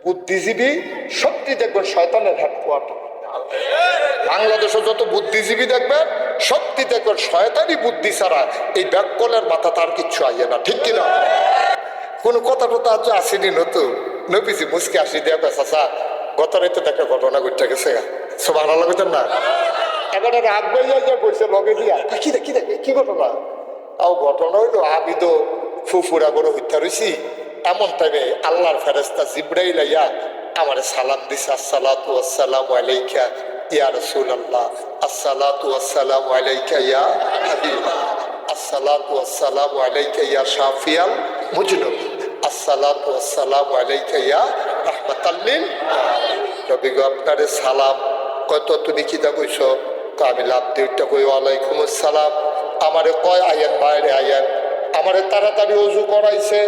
বুদ্ধিজীবী সত্যি দেখবেন শয়তানের হেডকোয়ার্টার। বাংলাদেশে যত বুদ্ধিজীবী দেখবেন সত্যি দেখবেন শয়তানি বুদ্ধি ছাড়া এই ব্যাককলের মাথা তার কিচ্ছু আইয়ে না, ঠিক কিনা? কোনো কথা টথা আজ আসেনি নতুন নবীজি মুসকে আসি দেয়া চাচা গত রাইতে একটা ঘটনা ঘটে গেছে সুবহানাল্লাহ কইতেন না? এবারে রাগ বইয়া যে বসে লগে দিয়া কি দেখি দেখে কি ঘটনা? তাও ঘটনা হইলো আমি তো ফুফুরা গরু হত্যা রয়েছি। এমন টাইমে আল্লাহর ফেরেস্তা জিব্রাইল আইয়া আমারে সালাম দিছে, আসসালাতু ওয়াসসালামু আলাইকা ইয়া রাসূলুল্লাহ, আসসালাতু ওয়াসসালামু আলাইকা ইয়া হাবিবাল্লাহ, আসসালাতু ওয়াসসালামু আলাইকা ইয়া শাফিয়াল মুজনুব, আসসালাতু ওয়াসসালামু আলাইকা ইয়া রাহমাতাল লিল আলামিন। নবী গো আপনারে সালাম। কত তুমি কিতা কইছো? আমি লাভ দিউটা কই ওয়ালাইকুম আসসালাম। আমারে কয় আয়েন বাইরে আয়েন। আমারে তাড়াতাড়ি ওযু করাইছে,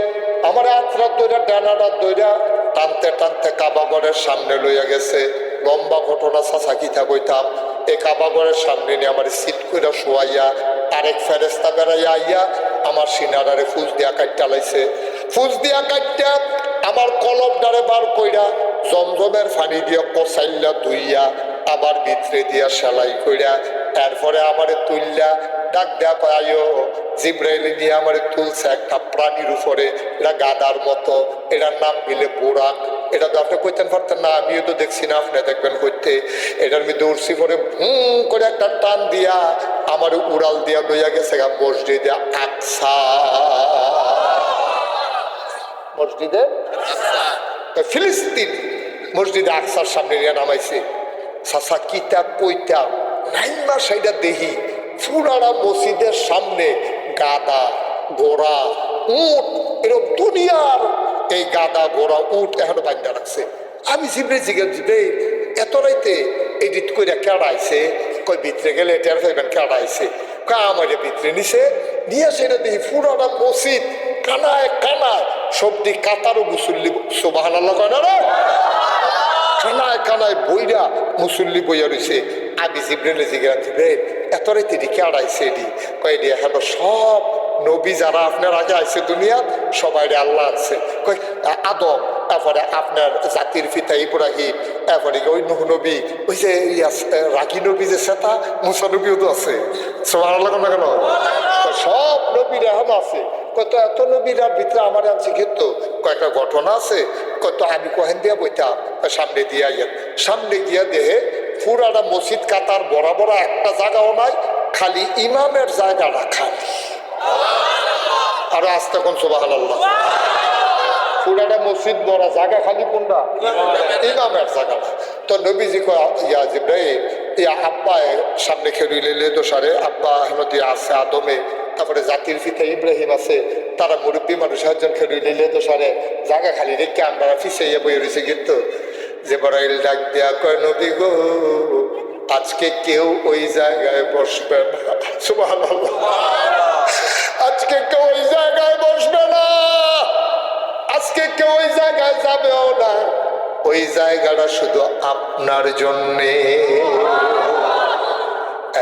আমারে আত্রাত দইরা ডানাটা দইরা টানতে টানতে কাবাগরের সামনে লইয়া গেছে। লম্বা ঘটনা চাচা কিতা কইতাম। এই কাবাগরের সামনে নিয়ে আমার সিট কইরা শোয়াইয়া আরেক ফেরেস্তা বেড়াইয়া আইয়া আমার সিনারারে ফুজ দিয়া কাটটা লাইছে। ফুজ দিয়া কাটটা আমার কলমটারে বার কইরা জমজমের পানি দিয়া কসাইল্লা ধুইয়া আবার ভিতরে দিয়া সেলাই কইরা তারপরে আমারে তুললা ডাক দেয়া পাইও জিব্রাইল নিয়ে আমারে তুলছে একটা প্রাণীর উপরে। এটা গাদার মতো, এটার নাম মিলে বোরাক। এটা তো আপনি কইতেন পারতেন না, আমিও তো দেখছি না, আপনি দেখবেন কইতে। এটার মধ্যে উড়ছি পরে ভুম করে একটা টান দিয়া আমার উড়াল দিয়া লইয়া গেছে মসজিদে আকসা। মসজিদে ফিলিস্তিন মসজিদে আকসার সামনে নিয়ে নামাইছে। চাচা কিতা কইতা নাইমা সেইটা দেখি পুরানা মসজিদের সামনে গাদা ঘোড়া উট এরকম দুনিয়ার এই গাদা ঘোড়া উট এখনো বান্ধা রাখছে। আমি জিব্রে জিজ্ঞেস জিব্রে এত রাইতে এডিট করে কেড়াইছে? কই ভিতরে গেলে টের পাইবেন কেড়াইছে। আমার ভিতরে নিছে নিয়ে সেটা দেখি পুরানা মসজিদ কানায় কানায় সবদি কাতারও মুসল্লি সুবহানাল্লাহ কয় না রে, কানায় কানায় বইরা মুসল্লি বইয়া রয়েছে। আমি জিব্রেলে জিজ্ঞাসা জিব্রেল এত রাইতে এটি আড়াইছে এটি কয় এটি এখন সব নবী যারা আপনার আগে আইছে দুনিয়া সবাই আল্লাহ আছে। কয় আদম, তারপরে আপনার জাতির পিতা ইব্রাহিম, তারপরে ওই নূহ নবী, ওই যে রাগী নবী যে সেটা মুসা নবীও তো আছে। সুবহানাল্লাহ না কেন? সব নবীরা এখন আছে। কত এত নবীরার ভিতরে আমার আনছে কিন্তু কয়েকটা ঘটনা আছে। কত আমি কহেন দিয়া বইতাম সামনে দিয়া গেল, সামনে গিয়া দেহে পুরাটা মসজিদ কাতার বরাবর একটা জায়গাও নাই, খালি ইমামের জায়গাটা খালি। আর আস্তে কোন সুবহানাল্লাহ, পুরাটা মসজিদ বড় জায়গা খালি কোনটা? ইমামের জায়গাটা। তো নবীজি কয় ইয়া জিব্রাইল ইয়া আব্বায় সামনে খেলি লেলে তো সারে আব্বা আহমদি আছে আদমে, তারপরে জাতির পিতা ইব্রাহিম আছে, তারা মুরব্বী মানুষ একজন খেলি লেলে তো সারে জায়গা খালি রেখে আমরা ফিসাইয়া বই রয়েছে। কিন্তু জিব্রাইল ডাক দেয়া কয় নবী গো আজকে কেউ ওই জায়গায় বসবে না। সুবহানাল্লাহ, আজকে কেউ ওই জায়গায় বসবে না, আজকে কেউ ওই জায়গায় যাবেও না। ওই জায়গাটা শুধু আপনার জন্যে।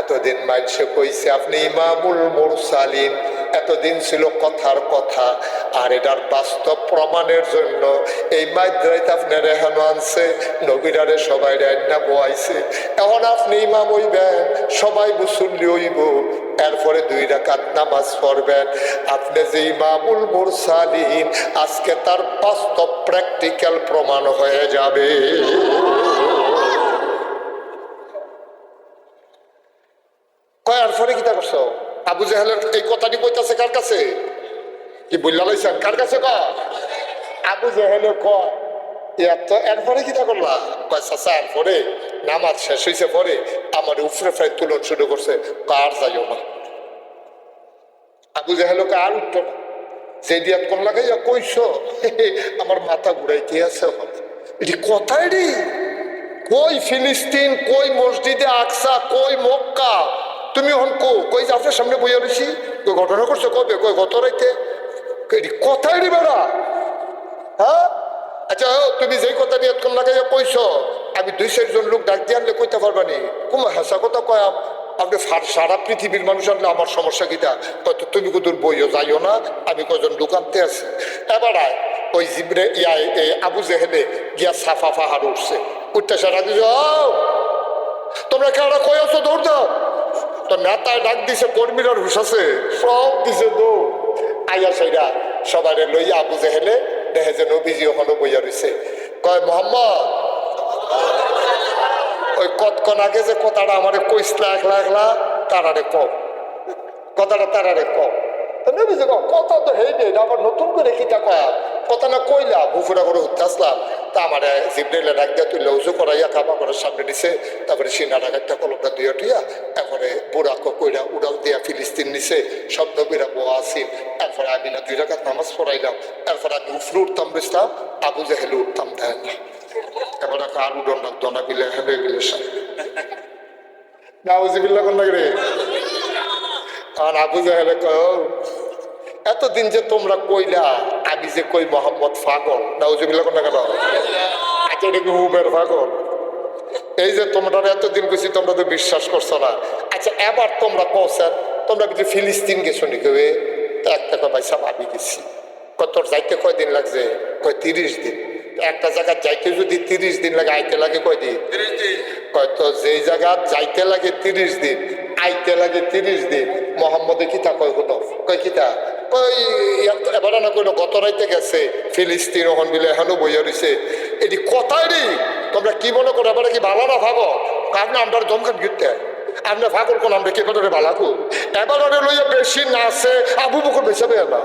এতদিন মানুষে কইছে আপনি ইমামুল মুরসালিন, এতদিন ছিল কথার কথা, আর এটার বাস্তব প্রমাণের জন্য এই মাদ্রাইতে আপনার এখনো আনছে নবীরারে সবাই রান্না বয়াইছে। এখন আপনি ইমাম হইবেন, সবাই মুসল্লি হইব, এরপরে 2 রাকাত নামাজ পড়বেন। আপনি যে ইমামুল মুরসালিন আজকে তার বাস্তব প্র্যাকটিক্যাল প্রমাণ হয়ে যাবে। কয়ার পরে কিতা করছো? আবু জাহেলের এই কথাটি কইতাছে কার কাছে? কি বললা লাইছেন কার কাছে? আবু জাহেলে কয় এরপরে কিতা করলা? কয় চাচা এরপরে নামাজ শেষ হয়েছে পরে আমার উপরে ফের তুলন শুরু করছে, কার যাইও না। আবু জাহেলকে আর উঠতো না, যে দিয়াত কোন লাগাইয়া কইছো আমার মাথা ঘুরাইতে আছে। এটি কথাই রে, কই ফিলিস্তিন, কই মসজিদে আকসা, কই মক্কা, তুমি হন কই যে আপনার সামনে বইয়া রয়েছি, কই ঘটনা করছো কবে? কই গত রাইতে। কথাই রে বেড়া, হ্যাঁ আচ্ছা তুমি যেই কথা নিয়ে কোন লাগাইয়া কইছো আমি 2-4 জন লোক ডাক দিয়ে আনলে কইতে পারবানি? কুমা হাসা কথা কয় আপনি সারা পৃথিবীর মানুষ আনলে আমার সমস্যা কিটা? হয়তো তুমি কোথাও বইও যাইও না, আমি কয়জন লোক আনতে আছি। এবার ওই জিবরে আবু জেহেলে গিয়া সাফা পাহাড় উঠছে, উঠতে সারা দিল, তোমরা কেউরা কই আছো, দৌড় দাও। তো নেতায় ডাক দিছে, কর্মীরা হুশ আছে, সব দিছে দৌড়। আইয়া সেইরা সবাই লইয়া আবু জেহেলে দেখে যে নবীজি ওখানে বইয়া রয়েছে। কয় মোহাম্মদ, ওই কতক্ষণ আগে যে কথাটা আমারে কইসলা একলা একলা, তারারে কম কথাটা, তারারে কম। নবীজি কথা তো হেই নেই, আবার নতুন করে কিটা কয়া কথা না কইলা বুফুরা করে উঠতে আসলাম। তা আমার জিবরাইলে ডাক দিয়া তুই লৌজু করাইয়া কাবা করার সামনে নিছে, তারপরে সিনা ডাক একটা কলমটা দুইয়া টুইয়া, তারপরে বুড়াক কইরা উড়াল দিয়া ফিলিস্তিন নিছে, সব নবীরা বোয়া আসিল। এরপরে আমি না 2 রাকাত নামাজ পড়াইলাম। এরপরে আমি উফরে উঠতাম বসতাম, আবু জেহেলে উঠতাম দেয় না। এবার আর উডন না দনা বিলে হেলে বিলে নাউজিবিল্লাহ কোন লাগে রে। আর আবু জেহেলে কয়, এতদিন যে তোমরা কইলা আমি যে কই মোহাম্মদ পাগল, নাউজুবিল্লাহ কোন কেন? আচ্ছা এটা কি হুবের পাগল? এই যে তোমরা এতদিন কইছি তোমরা তো বিশ্বাস করছো না। আচ্ছা এবার তোমরা কওছেন তোমরা কিছু ফিলিস্তিন গেছো নি কেউ? তো একটা কয় ভাই সাহেব আমি গেছি। তোর যাইতে কয়দিন লাগছে? কয় 30 দিন। একটা জায়গা যাইতে যদি 30 দিন লাগে, আইতে লাগে কয়দিন? 30 দিন। কয় তো যেই জায়গা যাইতে লাগে 30 দিন, আইতে লাগে 30 দিন, মোহাম্মদে কিতা কয় হলো? কয় কিতা? কই এবার না কইলো গত রাইতে গেছে ফিলিস্তিন, ওখান বিলে এখনো বইয়া রয়েছে। এটি কথাই রে, তোমরা কি মনে করো এবারে কি ভালো না ভাবো? কার না আমরা জমখান ঘুরতে আমরা ভাগল কোন আমরা কেবারে ভালাকু এবারে লইয়া বেশি নাচে আবু বকর বেসাবে না।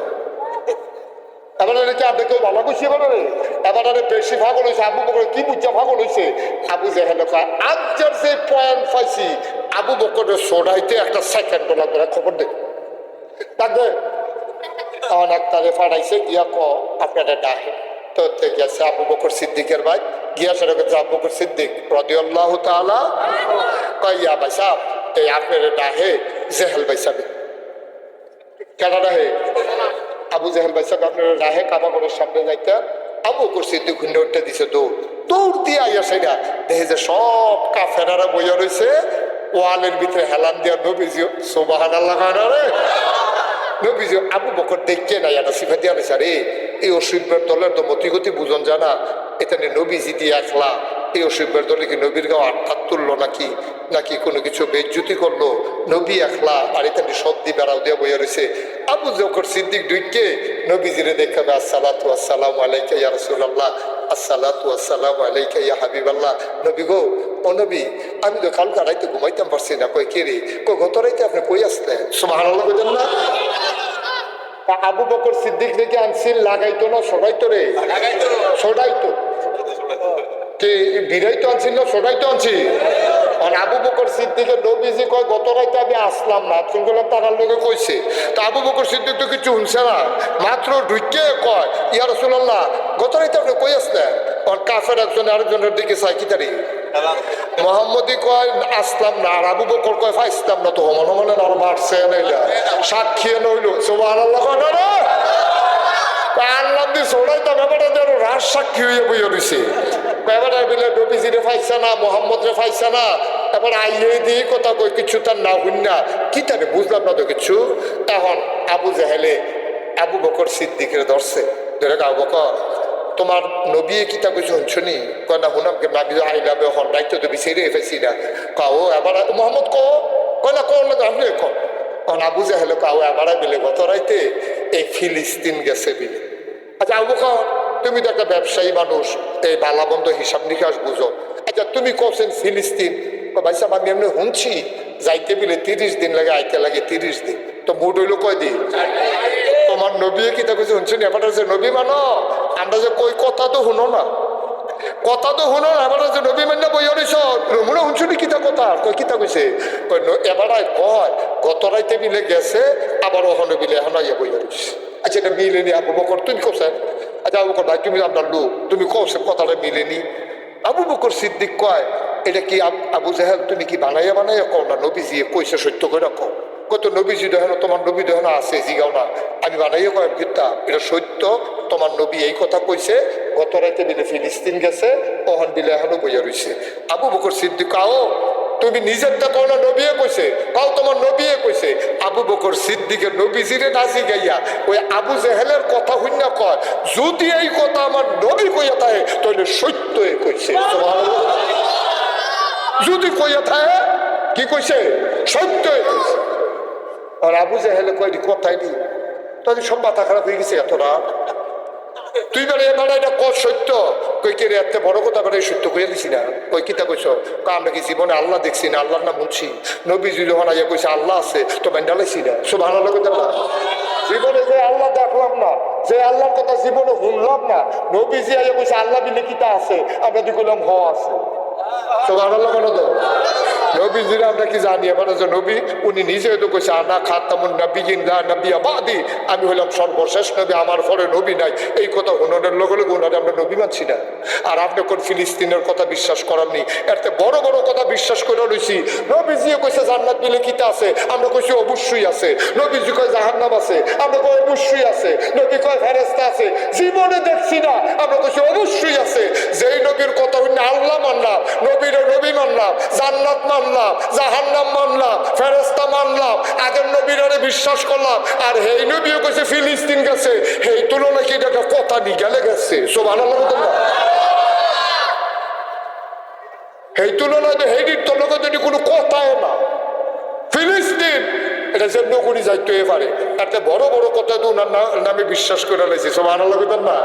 এবারে কি আপনি কেউ ভালো করছি? এবারে বেশি ভাগল হয়েছে আবু বকর। কি বুঝা ভাগল হয়েছে? আবু জেহেল আজকের যে পয়েন্ট পাইছি, আবু বকরের সোডাইতে একটা সেকেন্ড লাগবে, খবর দে থাকবে। অনেক তারে ফাড়াইছে গিয়া আপনারা ডাকে। তো গেছে আবু বকর সিদ্দিকের ভাই, গিয়া সেটা করছে আবু বকর সিদ্দিক রাদিয়াল্লাহু তাআলা কইয়া ভাই সাহেব এই আপনার ডাহে জেহেল ভাই সাহেব। কেন ডাহে? আবু জেহেল ভাই সাহেব আপনার ডাহে কাবা ঘরের সামনে যাইতে আবু বকর সিদ্দিক ঘুরে উঠতে দিছে দৌড়। দৌড় দিয়ে আইয়া সেটা দেখে যে সব কাফেরারা বইয়া রয়েছে, ওয়ালের ভিতরে হেলান দিয়া নবীজি সুবহানাল্লাহ রে। নবীজি আবু বকর দেখছে না, এটা সিফা দিয়া রয়েছে। আরে এই অসুবের দলের তো মতিগতি বুঝন জানা, এখানে নবীজি দিয়ে একলা এই অসুবের দলে কি নবীর গাও আটকাত তুললো নাকি, নাকি কোনো কিছু বেজ্জুতি করলো? নবী একলা আর এখানে সব দিয়ে বেড়াও দিয়া বইয়া রয়েছে। আবু বকর সিদ্দিক ঢুকে নবীজিরে দেখাবে, আসসালাতু আসসালামু আলাইকা ইয়া রাসূলুল্লাহ, আসসালাতু আসসালামু আলাইকা ইয়া হাবিবাল্লাহ। নবী গো, ও নবী আমি তো কালকে রাইতে ঘুমাইতাম পারছি না। কই কে রে? কই গত রাইতে আপনি কই আসলেন? সুবহানাল্লাহ কইতেন না? আবু বকর সিদ্দিক থেকে আনছিল লাগাইতো না সরাইতো রে? সরাইতো। বিরাইতো আনছিল না সরাইতো আনছি? আর আবু বকর সিদ্দিকের নবীজি কয় গত রাইতে আমি আসলাম না, শুনলাম তার লোকে কইছে। তা আবু বকর সিদ্দিক তো কিছু শুনছে না, মাত্র ঢুকে কয় ইয়া রাসূলুল্লাহ গত রাইতে আপনি কই আসলেন? আর কাফের একজন আরেকজনের দিকে চাই কি তারি মোহাম্মদই কয় আসলাম না, আর আবু বকর কয় ফাইসলাম না। তো মনে মনে আর মারছে না, সাক্ষী নইল। সুবহানাল্লাহ কয় না রে আল্লাহ দিয়ে সোড়াইতাম ব্যাপারটা যেন রাজ সাক্ষী হইয়া বইয়া রয়েছে। ব্যাপারটা বিলে নবীজিরে ফাইছে না, মোহাম্মদ রে ফাইছে না, এবার আইয়ে দিয়ে কথা কই কিছু তার না হইন না কি তারে বুঝলাম না তো কিছু। এখন আবু জেহেলে আবু বকর সিদ্দিকের ধরছে, ধরে আবু বকর তোমার নবী কিতা কিছু শুনছনি? কয় না হুনাম কে নাবি আইলাবে হন দায়িত্ব তো বিচারে ফেছি না। কাও এবার মোহাম্মদ কয় না কল আপনি কন। কারণ আবু জেহেল কাও এবার বিলে গত রাইতে এই ফিলিস্তিন গেছে বিলে। আচ্ছা আবু বকর তুমি তো একটা ব্যবসায়ী মানুষ, এই বালাবন্ধ হিসাব নিকাশ বুঝো। আচ্ছা তুমি কছেন ফিলিস্তিন, ভাই সাহেব আমি এমনি শুনছি যাইতে বিলে 30 দিন লাগে, আইতে লাগে 30 দিন। তো মুড হইলো কয় দিন? তোমার নবী কিতা কিছু শুনছেন? এবার যে নবী মানো আমরা যে কই কথা তো শুনো না, কথা তো শুনো না। এবার যে নবী মান্য বই অনিস মনে শুনছুনি কিতা কথা? কই কিতা কইছে? এবার কয় গত রাইতে বিলে গেছে, আবার ওখানে বিলে এখন ইয়ে বই অনিস। আচ্ছা এটা মিলেনি আবু বকর তুমি কোথায়? আচ্ছা আবু বকর ভাই তুমি আপনার লোক, তুমি কৌছে কথাটা মিলেনি। আবু বকর সিদ্দিক কয় এটা কি আবু জেহেল তুমি কি বানাইয়া বানাইয়া কও না নবীজি কইছে সত্য করে কও? কত নবীজি দেখেন তোমার নবী দেখেন আছে জিগাও না, আমি বানাইয়া কয় গীতা এটা সত্য, তোমার নবী এই কথা কইছে গত রাইতে বিলে ফিলিস্তিন গেছে, ওখান বিলে এখনো বইয়া রয়েছে। আবু বকর সিদ্দিক আও তুমি নিজেরটা কও না নবিয়ে কইছে, কও তোমার নবিয়ে কইছে। আবু বকর সিদ্দিকের নবীজিরে নাজি গাইয়া ওই আবু জেহেলের কথা হইনা কয়, যদি এই কথা আমার নবী কইয়া থাকে তাহলে সত্য কইছে। যদি কইয়া থাকে কি কইছে, সত্য কইছে। আর আবু জেহেলে কয় কথাই নি, তাদের সব মাথা খারাপ হয়ে গেছে এত রাত। তুই বেড়ে বেড়া এটা কত সত্য, কই কে রে এত বড় কথা বেড়ে সত্য কইয়া দিছি না। কই কিতা কইছ, আমরা কি জীবনে আল্লাহ দেখছি না, আল্লাহর নাম শুনছি। নবীজি যখন আইয়া কইছে আল্লাহ আছে তো মেন্ডালাইছি না, সুবহানাল্লাহ কইতাম না। জীবনে যে আল্লাহ দেখলাম না, যে আল্লাহর কথা জীবনে শুনলাম না, নবীজি আইয়া কইছে আল্লাহ বিলে কিতা আছে, আমরা দি কইলাম হ আছে। সুবহানাল্লাহ বলো তো। নবীজিরা আমরা কি জানি এবার যে নবী, উনি নিজে তো কইছে আনা খাতামুন নাবিয়িন লা নাবিয়্যা বাদি, আমি হলাম সর্বশেষ নবী, আমার পরে নবী নাই। এই কথা হুননের লগে লগে উনারে আমরা নবী মানছি না। আর আপনি কোন ফিলিস্তিনের কথা বিশ্বাস করাননি, এত বড় বড় কথা বিশ্বাস করে রইছি। নবীজি কইছে জান্নাত বিলে কিতা আছে, আমরা কইছি অবশ্যই আছে। নবীজি কয় জাহান্নাম আছে, আমরা কই অবশ্যই আছে। নবী কয় ফেরেশতা আছে, জীবনে দেখছি না, আমরা কইছি অবশ্যই আছে। যেই নবীর কথা হইনা আল্লাহ মানলাম, নবীর নবী মানলাম, জান্নাত মানলাম, জাহান্নাম মানলাম, ফেরেশতা মানলাম, আগের নবীরে বিশ্বাস করলাম। আর হেই নবীও কইছে ফিলিস্তিন গেছে, হেই তুলনায় কি এটা কথা নি গেলে গেছে। সুবহানাল্লাহ। এই তুলনায় হেডির তলকে যদি কোনো কথাই না, ফিলিস্তিন এটা যেমন করে যাইতে পারে, তাতে বড় বড় কথা তো ওনার নামে বিশ্বাস করে লাইছি। সুবহানাল্লাহ কইতেন না।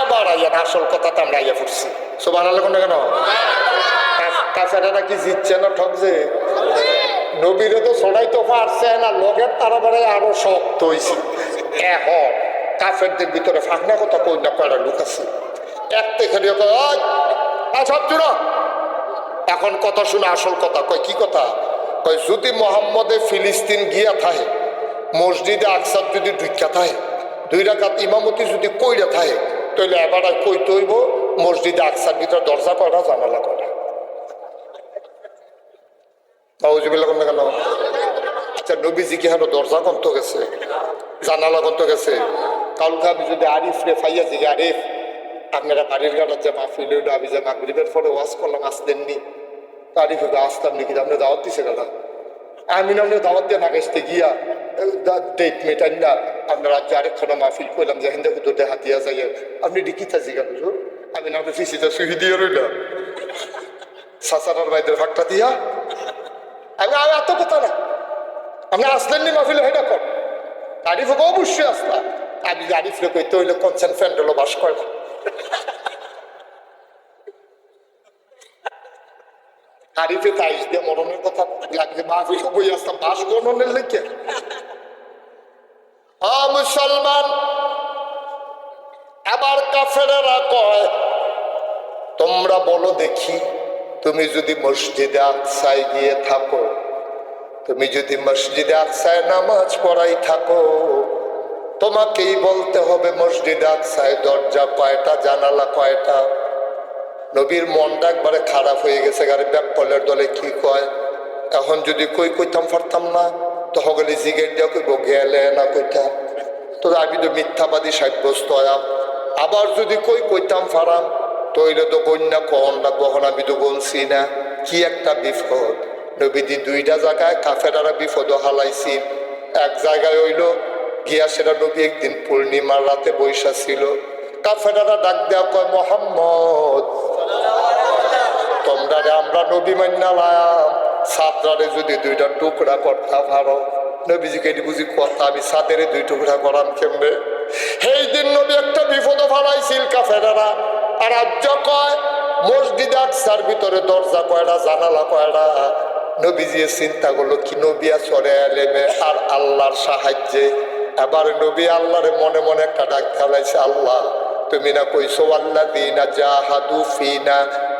আবার আইয়া আসল কথা তো আমরা আইয়া পড়ছি। সুবহানাল্লাহ কোন কেন কাছাটা কি জিতছে না ঠকছে? নবীরে তো ছড়াই তো পারছে না, লগের তারা বেড়ে আরো শক্ত হয়েছে। এখন কাফেরদের ভিতরে ফাঁকনা কথা কই না কয়টা লোক আছে, এক থেকে এখন কথা শুনে আসল কথা কয় কি কথা কয়, যদি মোহাম্মদে ফিলিস্তিন গিয়া থাকে, মসজিদে আকসার যদি ঢুকা থাকে, 2 রাকাত ইমামতি যদি কইরা থাকে, তাহলে এবার কইতে হইব মসজিদে আকসার ভিতরে দরজা কয়টা, জানালা কয়টা। কেন? আচ্ছা নবীজি কি হেন দরজা কন্ত গেছে, জানালা কন্ত গেছে? কালকে আমি যদি আরিফ রে ফাইয়া দিই, আরিফ আপনারা বাড়ির গাড়ার যে মাহফিল হইলো, আমি যে মাগরিবের পরে ওয়াজ করলাম আসলেননি, আরিফ আসতাম নাকি, আপনি দাওয়াত দিছে গাড়া। আমি না দাওয়াত দিয়ে না গেছতে গিয়া ডেট মেটাই না, আপনার রাজ্যে আরেকখানা মাহফিল করলাম যে হিন্দা কুদুরতে হাতিয়া যাই, আপনি ডিকিতা জিগান আমি না ফিসিটা সুহি দিয়ে রইলাম সাসারার বাইদের ভাগটা দিয়া। আমি এত কথা না, আপনি আসলেননি মাহফিল হয় না কর, আরিফ অবশ্যই আসতাম। আমি আরিফরে কইতে হইলে কনসেন্ট ফ্যান্ডেলও বাস করে না। আরিফে তাইশ দিয়ে মরণের কথা লাগছে, মাহফিল বই আসতাম বাস গণনের লেখে। মুসলমান আবার কাফেরেরা কয়, তোমরা বলো দেখি, তুমি যদি মসজিদে আকসায় গিয়ে থাকো, তুমি যদি মসজিদে আকসায় নামাজ পড়াই থাকো, তোমাকেই বলতে হবে মসজিদে আকসায় দরজা কয়টা, জানালা কয়টা। নবীর মনটা একবারে খারাপ হয়ে গেছে, গাড়ি ব্যাকপলের দলে কি কয়। এখন যদি কইতাম পারতাম না, তো হগলি জিগের দিয়া কইব গেলে না কইতা, তো আমি তো মিথ্যাবাদী সাব্যস্ত হলাম। আবার যদি কইতাম পারাম, তৈলে তো বন্যা কন লাগবো, আমি তো বলছি না। কি একটা বিপদ। নবীদি 2টা জায়গায় কাফেরারা বিপদ হালাইছি। এক জায়গায় হইল গিয়া, সেটা নবী একদিন পূর্ণিমার রাতে বৈশা ছিল। কাফেরারা ডাক দেওয়া কয়, মোহাম্মদ তোমরা আমরা নবী মান্যালাম, ছাত্রারে যদি 2টা টুকরা করতে পারো। নবীজিকে বুঝি কথা, আমি ছাদের 2 টুকরা করাম কেমনে? সেই দিন নবী একটা বিপদ ফালাইছিল কাফেরারা। আর আজ কয় মসজিদ আকসার ভিতরে দরজা কয়টা, জানালা কয়টা। নবীজি চিন্তা করলো কি নবী আসরে এলেমে আর আল্লাহর সাহায্যে। এবার নবী আল্লাহরে মনে মনে একটা ডাক ফেলাইছে, আল্লাহ তুমি না কইছো আল্লাযীনা জাহাদু ফিনা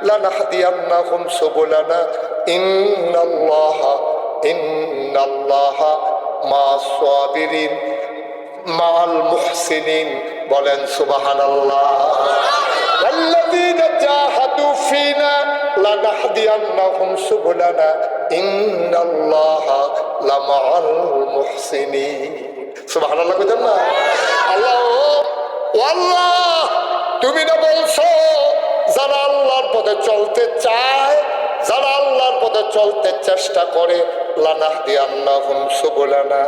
লানাহদিয়ান্নাহুম সুবুলানা ইন্নাল্লাহা মা'আস সাবিরিন মা'আল মুহসিনিন। বলেন সুবহানাল্লাহ। আল্লাযীনা জাহাদু ফিনা লানাহদিয়ান্নাহুম সুবুলানা ইন্নাল্লাহা লামা'আল মুহসিনিন। সুবহানাল্লাহ কইতেন না? আল্লাহ আল্লাহ তুমি না বলছো যারা আল্লাহর পথে চলতে চায়, যারা চলতে চেষ্টা করে, লানাহদিয়ান্নাহুম সুবুলানা,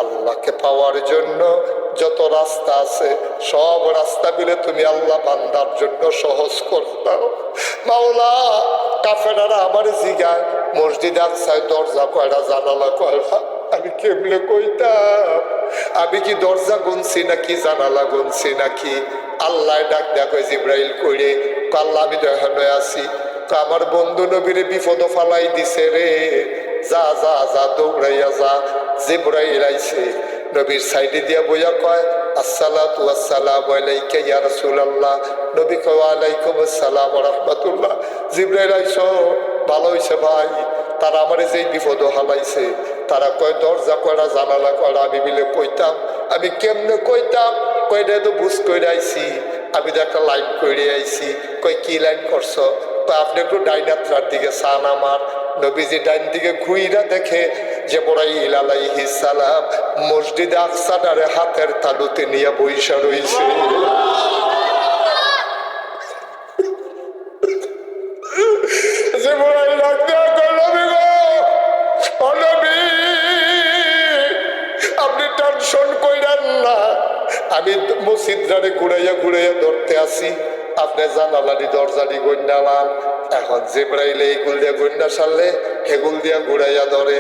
আল্লাহকে পাওয়ার জন্য যত রাস্তা আছে সব রাস্তা মিলে তুমি আল্লাহ বান্দার জন্য সহজ করে দাও। মাওলা, কাফেরারা আমার জিগায় মসজিদ আকসায় দরজা কয়টা, জানালা কয়টা, আমি কেমনে কইতাম? আমি কি দরজা গুনছি নাকি জানালা গুনছি নাকি? আল্লাহ ডাক দেখো জিব্রাইল কইরে, আল্লাহ আমি তো এখানে আছি। আমার বন্ধু নবীরে বিপদ ফালাই দিছে রে, যা যা যা দৌড়াইয়া যা। জিব্রাইল আইছে, নবীর সাইডে দিয়া বইয়া কয়, আসসালাতু ওয়াসসালামু আলাইকা ইয়া রাসূলুল্লাহ। নবী কয়, ওয়ালাইকুম আসসালাম ওয়া রাহমাতুল্লাহ। জিব্রাইল আইছো, ভালো হইছে ভাই, তারা আমারে যেই বিপদ হালাইছে। তারা কয় দরজা কয়টা, জানালা কয়টা, আমি মিলে কইতাম। আমি কেমনে কইতাম? কয়টা তো বুঝ করে আইছি, আমি তো একটা লাইন করে আইছি। কয় কি লাইন করছো? কয় আপনি একটু ডাইনাত্রার দিকে চান আমার। নবীজি ডাইন দিকে ঘুইরা দেখে জিবরাইল আলাইহিস সালাম মসজিদ আকসাটারে হাতের তালুতে নিয়ে বইসা রইছে। জিবরাইল ডাক দিয়া কয়, নবী গো, ও নবী, আপনি টেনশন কইরেন না, আমি মসজিদটারে ঘুরাইয়া ঘুরাইয়া ধরতে আসি, আপনি জানালানি দরজানি গন্যালাম। এখন জিব্রাইল এইগুল দিয়ে গন্যা সারলে হেগুল দিয়া ঘুরাইয়া ধরে।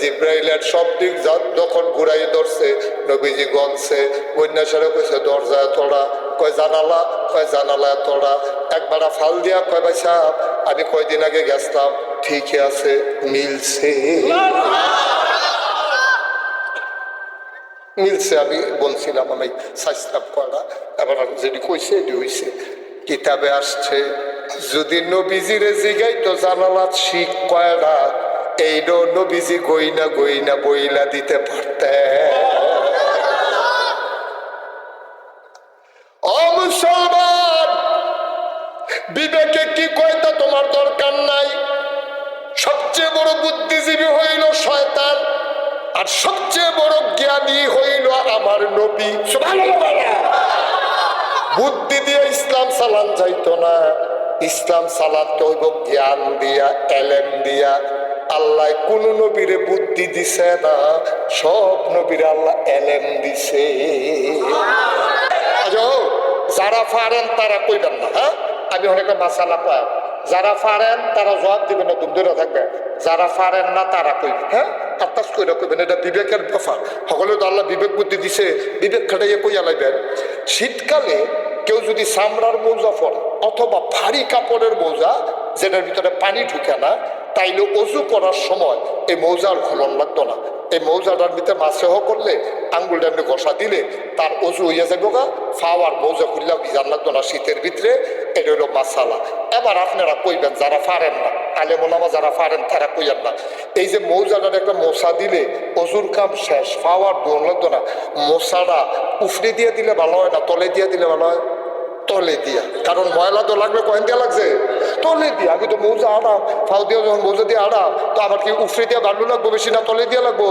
জিব্রাইলের সব দিক যখন ঘুরাই ধরছে, নবীজি গনছে, গন্যা সারে কইছে দরজা তোড়া, কয় জানালা, কয় জানালা তোড়া। একবার ফাল দিয়া কয়, ভাই সাহেব আমি কয়দিন আগে গেছিলাম, ঠিকই আছে, মিলছে মিলছে। আমি বলছিলাম আমি সাইস্তাব করা, এবার যেটি কইছে এটি হইছে। কিতাবে আসছে, যদি নবীজিরে জিগাই তো জানালাত শিখ কয়রা, এইডো নবীজি গইনা গইনা বইলা দিতে পারতে। ও মুসলমান, বিবেকে কি কয়তা তোমার দরকার নাই। সবচেয়ে বড় বুদ্ধিজীবী হইল শয়তান, আর সবচেয়ে বড় জ্ঞানী হইল আমার নবী। বুদ্ধি দিয়ে ইসলাম চালান যাইতো না, ইসলাম চালাতে হইব জ্ঞান দিয়া, এলেম দিয়া। আল্লাহ কোন নবীরে বুদ্ধি দিছে না, সব নবীরে আল্লাহ এলেম দিছে। যারা পারেন তারা কইবেন না, হ্যাঁ আমি অনেক মাসালা পাই, যারা পারেন তারা জবাব দিবেন না, দূরে থাকবে। যারা পারেন না তারা কইবেন, হ্যাঁ আত্মাস কইরা কইবেন, এটা বিবেকের ব্যাপার। সকলে তো আল্লাহ বিবেক বুদ্ধি দিছে, বিবেক খাটাইয়া কইয়া লাইবেন। শীতকালে কেউ যদি চামড়ার মৌজা পরে অথবা ভারী কাপড়ের মৌজা যেটার ভিতরে পানি ঢুকে না, তাইলে অজু করার সময় এই মৌজার খোলন লাগতো না। এই মৌজাটার ভিতরে মাছেহ করলে আঙ্গুলটা এমনি ঘষা দিলে তার অজু হইয়া যাবে গা, ফাওয়ার মৌজা খুললেও বিজার লাগতো না শীতের ভিতরে। এটা হলো মাসালা। এবার আপনারা কইবেন যারা পারেন না, আলেমোলামা যারা পারেন তারা কইয়েন না, এই যে মৌজাটার একটা মশা দিলে অজুর কাম শেষ, ফাওয়ার দৌড় লাগতো না। মশাটা উফরে দিয়ে দিলে ভালো হয় না তলে দিয়ে দিলে ভালো হয়? তলে দিয়া, কারণ ময়লা তো লাগবে, কয়েন দিয়া লাগছে তলে দিয়া। আমি তো মৌজা আড়াম, ফাও দিয়ে যখন মৌজা দিয়ে আড়াম, তো আবার কি উফরে দিয়া ভালো লাগবো বেশি না তলে দিয়া লাগবো?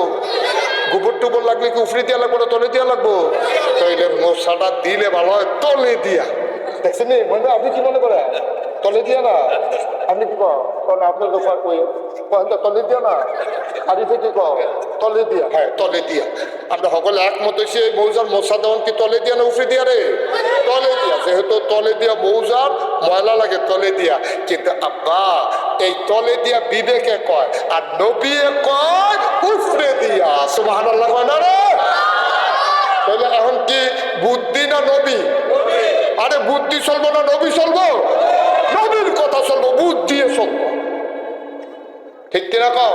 গোবর টোবর লাগলে কি উফরে দিয়া লাগবো না তলে দিয়া লাগবো? তাইলে মশাটা দিলে ভালো হয় তলে দিয়া। দেখছেন নি মনে, আপনি কি মনে করেন তলে দিয়া না? আপনি কি কন আপনার দোকান কই তলে দিয়া না? আরিফে কি তলে দিয়া? হ্যাঁ তলে দিয়া। আমরা সকলে একমত হয়েছে মৌজার মশা দেওয়ান কি তলে দিয়া না উফরে দিয়া রে? তলে দিয়া। যেহেতু তলে দিয়া মৌজার ময়লা লাগে তলে দিয়া, কিন্তু আব্বা এই তলে দিয়া বিবেকে কয় আর নবীয়ে কয় উফরে দিয়া। সুবহানাল্লাহ কয় না রে? তাহলে এখন কি বুদ্ধি না নবী? আরে বুদ্ধি চলবো না নবী চলবো? নবীর কথা চলবো, বুদ্ধি চলবো, ঠিক কিনা কও?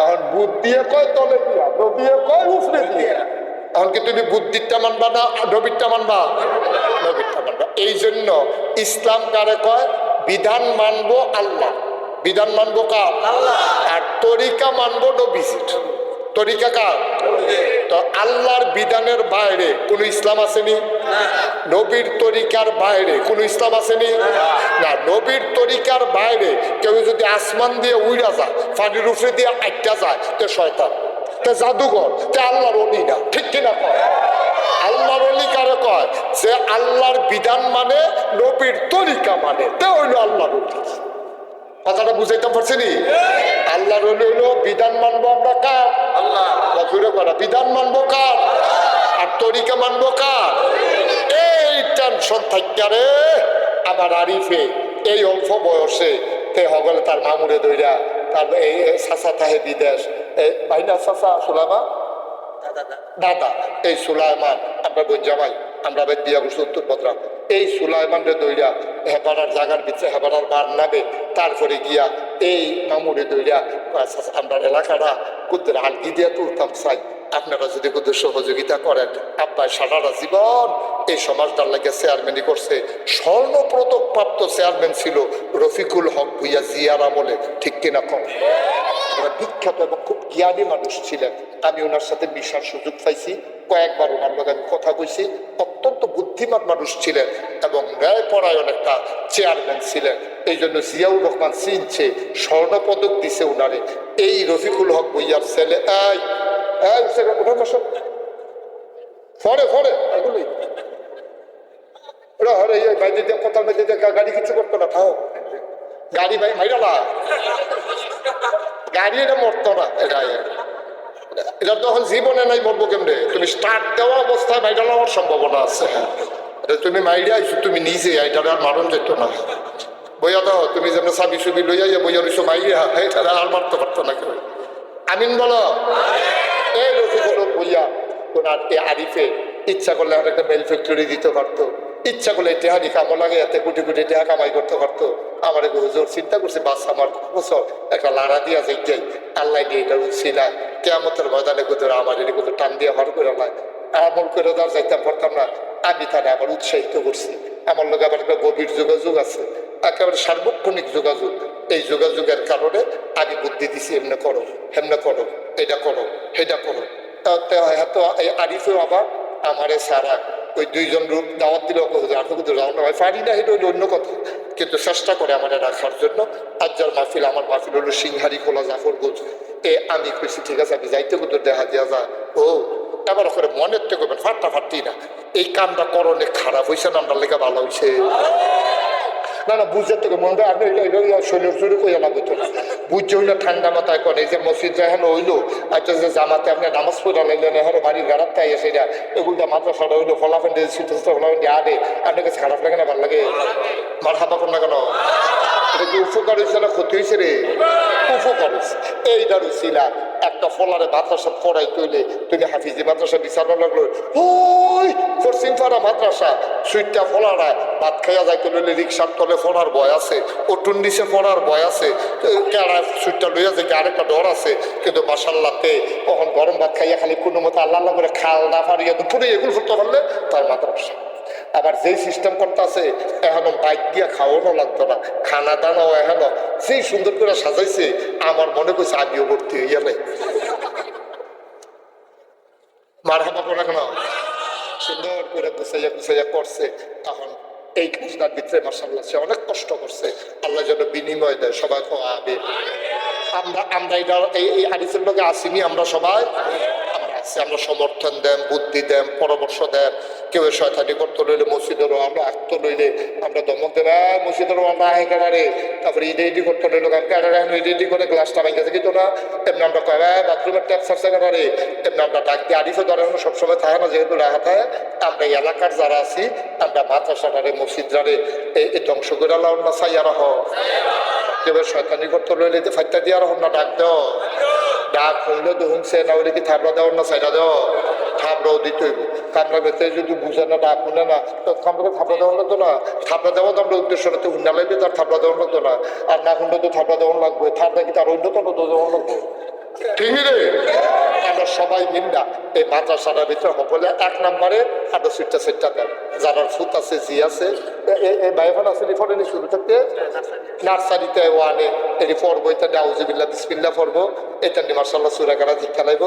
এখন বুদ্ধি কয় তলে দিয়া, নবী কয় উফরে দিয়া। এখন কি তুমি বুদ্ধিটা মানবা না নবীরটা মানবা? নবীরটা মানবা। এই জন্য ইসলাম কারে কয়? বিধান মানবো আল্লাহ, বিধান মানবো কার? আল্লাহ। আর তরিকা মানবো নবীজির। তরিকা কার? তো আল্লাহর বিধানের বাইরে কোন ইসলাম আসেনি? নবীর তরিকার বাইরে কোন ইসলাম আসেনি? না। নবীর তরিকার বাইরে কেউ যদি আসমান দিয়ে উইড়া যায়, পানির উপরে দিয়ে আটকা যায়, তো শয়তান, তে জাদুঘর, তে আল্লাহর ওলি না, ঠিক কিনা কয়? আল্লাহর ওলি কারে কয়? যে আল্লাহর বিধান মানে, নবীর তরিকা মানে, তে হইল আল্লাহর ওলি। কথাটা বুঝাইতে পারছি নি? আল্লাহর হইলো বিধান মানবো আমরা কার? আল্লাহ। বিধান মানবো কার? আর তরিকা মানবো কার? এই টেনশন থাকতে আমার আরিফে এই অল্প বয়সে তে হগলে তার মামুরে দইরা তার এই চাচা থাহে বিদেশ ভাইনা চাচা সুলাইমান দাদা এই সুলাইমান আমরা জামাই আমরা বিয়া করছি উত্তর ভদ্রা এই সুলাইমানরে দইরা হেপাড়ার জাগার ভিতরে হেপাড়ার বার নামে তারপরে গিয়া এই মামুরে দইরা আমরা এলাকাটা কুদ্দের আলগি দিয়ে তুলতাম চাই আপনারা যদি কুদ্দের সহযোগিতা করেন আব্বাই সারাটা জীবন এই সমাজটার লাগে চেয়ারম্যানই করছে। স্বর্ণ পদক প্রাপ্ত চেয়ারম্যান ছিল রফিকুল হক ভুইয়া জিয়ার আমলে, ঠিক কিনা কম? বিখ্যাত এবং খুব জ্ঞানী মানুষ ছিলেন। আমি ওনার সাথে মিশার সুযোগ পাইছি, কয়েকবার ওনার লগে আমি কথা কইছি। অত্যন্ত বুদ্ধিমান মানুষ ছিলেন এবং ন্যায়পরায়ণ একটা চেয়ারম্যান ছিলেন। এই জন্য জিয়াউর রহমান চিনছে, স্বর্ণপদক দিছে ওনারে। এই রফিকুল হক ভুইয়ার ছেলে ফরে ফরে এগুলোই কথা গাড়ি কিছু করতো না, থাও গাড়ি ভাই মাইরালা গাড়ি এটা মরতো না। এটা তখন জীবনে নাই, মরবো কেমনে? তুমি স্টার্ট দেওয়া অবস্থায় মাইরা হওয়ার সম্ভাবনা আছে। তুমি মাইরে আইছো তুমি নিজে, এটা আর মারণ যেত না। বইয়া দাও তুমি যেন চাবি সুবি লইয়া বইয়া রইছো মাইরা, এটা আর মারতে পারতো না কেউ। আমিন বলো। এই রফিকুল বইয়া ওনার এই আরিফে ইচ্ছা করলে আর একটা মেল ফ্যাক্টরি দিতে পারতো, ইচ্ছা করলে টেহারি কামো লাগে এতে কোটি কোটি টেহা কামাই করতে পারতো। আমার হুজুর চিন্তা করছে বাস আমার বছর একটা লাড়া দিয়া যাই আল্লাহ দিয়ে এটা উঠছিল কেয়ামতের ময়দানে কোথাও আমার এর কোথাও টান দিয়ে হর করে নাই আমল করে দেওয়ার যাইতাম পারতাম না। আমি তারা আবার উৎসাহিত করছি। আমার লোক আবার একটা গভীর যোগাযোগ আছে, একেবারে সার্বক্ষণিক যোগাযোগ। এই যোগাযোগের কারণে আমি বুদ্ধি দিছি এমনি করো হেমনে করো, এটা করো সেটা করো। হয়তো এই আরিফেও আবার আমারে সারা ওই দুইজন রূপ দাওয়াত দিলে রওনা হয়, পারি না এটা অন্য কথা, কিন্তু চেষ্টা করে আমাদের রাখার জন্য। আর যার মাহফিল, আমার মাহফিল হলো সিংহারি খোলা জাফরগঞ্জ। আমি কইছি ঠিক আছে আমি যাইতে কোথাও দেখা দেওয়া যায়। ও এবার করে মনের থেকে ফাটাফাটি না, এই কামটা করণে খারাপ হয়েছে না, আমার লেগে ভালো হয়েছে না না বুঝতে থেকে মনে হয় আপনি শরীর চুরি কইয়া না বুঝতো না বুঝছে হইলো ঠান্ডা মাথায় করে এই যে মসজিদ এখন হইলো আচ্ছা যে জামাতে আপনি নামাজ পড়া লাগলেন এখন বাড়ির গাড়ার তাই সেটা এগুলো মাদ্রাসাটা হইলো ফলাফেন্ডে ফলাফেন্ডে আগে আপনার কাছে খারাপ লাগে না ভালো লাগে? মার হাবা কর না কেন? এটা কি উপকার হয়েছে না ক্ষতি হয়েছে রে? উপকার হয়েছে। এই দাঁড়িয়েছিলা একটা ফলারে মাদ্রাসা পড়াই তৈলে তুমি হাফিজি মাদ্রাসা বিচার লাগলো ওই পশ্চিম পাড়া মাদ্রাসা সুইটটা ফলারা ভাত খাইয়া যাইতে লইলে রিক্সার তলে ফোনার ভয় আছে, ও টুন্ডিসে ফোনার ভয় আছে, কেড়া সুইটটা লইয়া যে আরেকটা ডর আছে। কিন্তু মাসাল্লাতে তখন গরম ভাত খাইয়া খালি কোনো মতো আল্লাহ আল্লাহ করে খাল না পারিয়া দুপুরে এগুলো করতে পারলে তার মাদ্রাসা। আবার যেই সিস্টেম করতে আছে এখনো বাইক দিয়া খাওয়ানো লাগতো না, খানা দানাও এখনো সেই সুন্দর করে সাজাইছে আমার মনে করছে আমিও ভর্তি হইয়া নাই। মার হাবা করে কেন সুন্দর করে গুছাইয়া গুছাইয়া করছে। তখন এই কাজটার ভিতরে মাসাল্লাহ সে অনেক কষ্ট করছে, আল্লাহ যেন বিনিময় দেয়। সবাই খাওয়াবে। আমরা এটা এই হাদিসের লোকে আসিনি, আমরা সবাই আমরা সমর্থন দেন, বুদ্ধি দেন, পরামর্শ দেন। কেউ শয়তানি করতে লইলে মসজিদেরও আমরা আঁকতে লইলে আমরা দমক দেবে মসজিদেরও আমরা আহে কেনারে। তারপরে ইডি করতে লইলো ইডি করে গ্লাসটা ভেঙে থেকে তো না এমনি আমরা বাথরুমের ট্যাপ সারছে কেনারে এমনি আমরা ডাক দিয়ে আরিফে ধরে সবসময় থাকে না, যেহেতু রাখা থাকে আমরা এলাকার যারা আছি আমরা মাদ্রাসাটারে মসজিদরারে এই ধ্বংস করে লাউন না চাইয়া রাখ কেউ শয়তানি করতে লইলে যে ফাইটা দিয়া রাখ না ডাক দেও। ডাক শুনলে তো শুনছে না হলে কি থাবড়া দেওয়ার না সাইডা দেওয়া থাবড়াও দিতে হইব। কামড়া ভেতরে যদি বুঝে না ডাক শুনে না তো কামড়াকে থাবড়া দেওয়ার লাগতো না। থাবড়া দেওয়া তো আমরা উদ্দেশ্যটা তো হুন্ডা লাগবে, তার থাবড়া দেওয়ার লাগতো না। আর না শুনলে তো থাবড়া দেওয়ার লাগবে, থাবড়া কি তার অন্যতম তো দেওয়ার লাগবে। ঠিক রে আমরা সবাই মিন্দা এই মাদ্রাসাটার ভিতরে সকলে এক নম্বরে আরো সুইটটা সেটটা দেন। যারা ফুট আছে জি আছে এই বাইফান আছে রিফোর্ডে শুরু থাকতে নার্সারিতে ওয়ানে এই পড়ব, এটা আউযুবিল্লাহ বিসমিল্লাহ পড়বো, এটা নিয়ে মাশাআল্লাহ সূরা কারা শিক্ষা লাইব।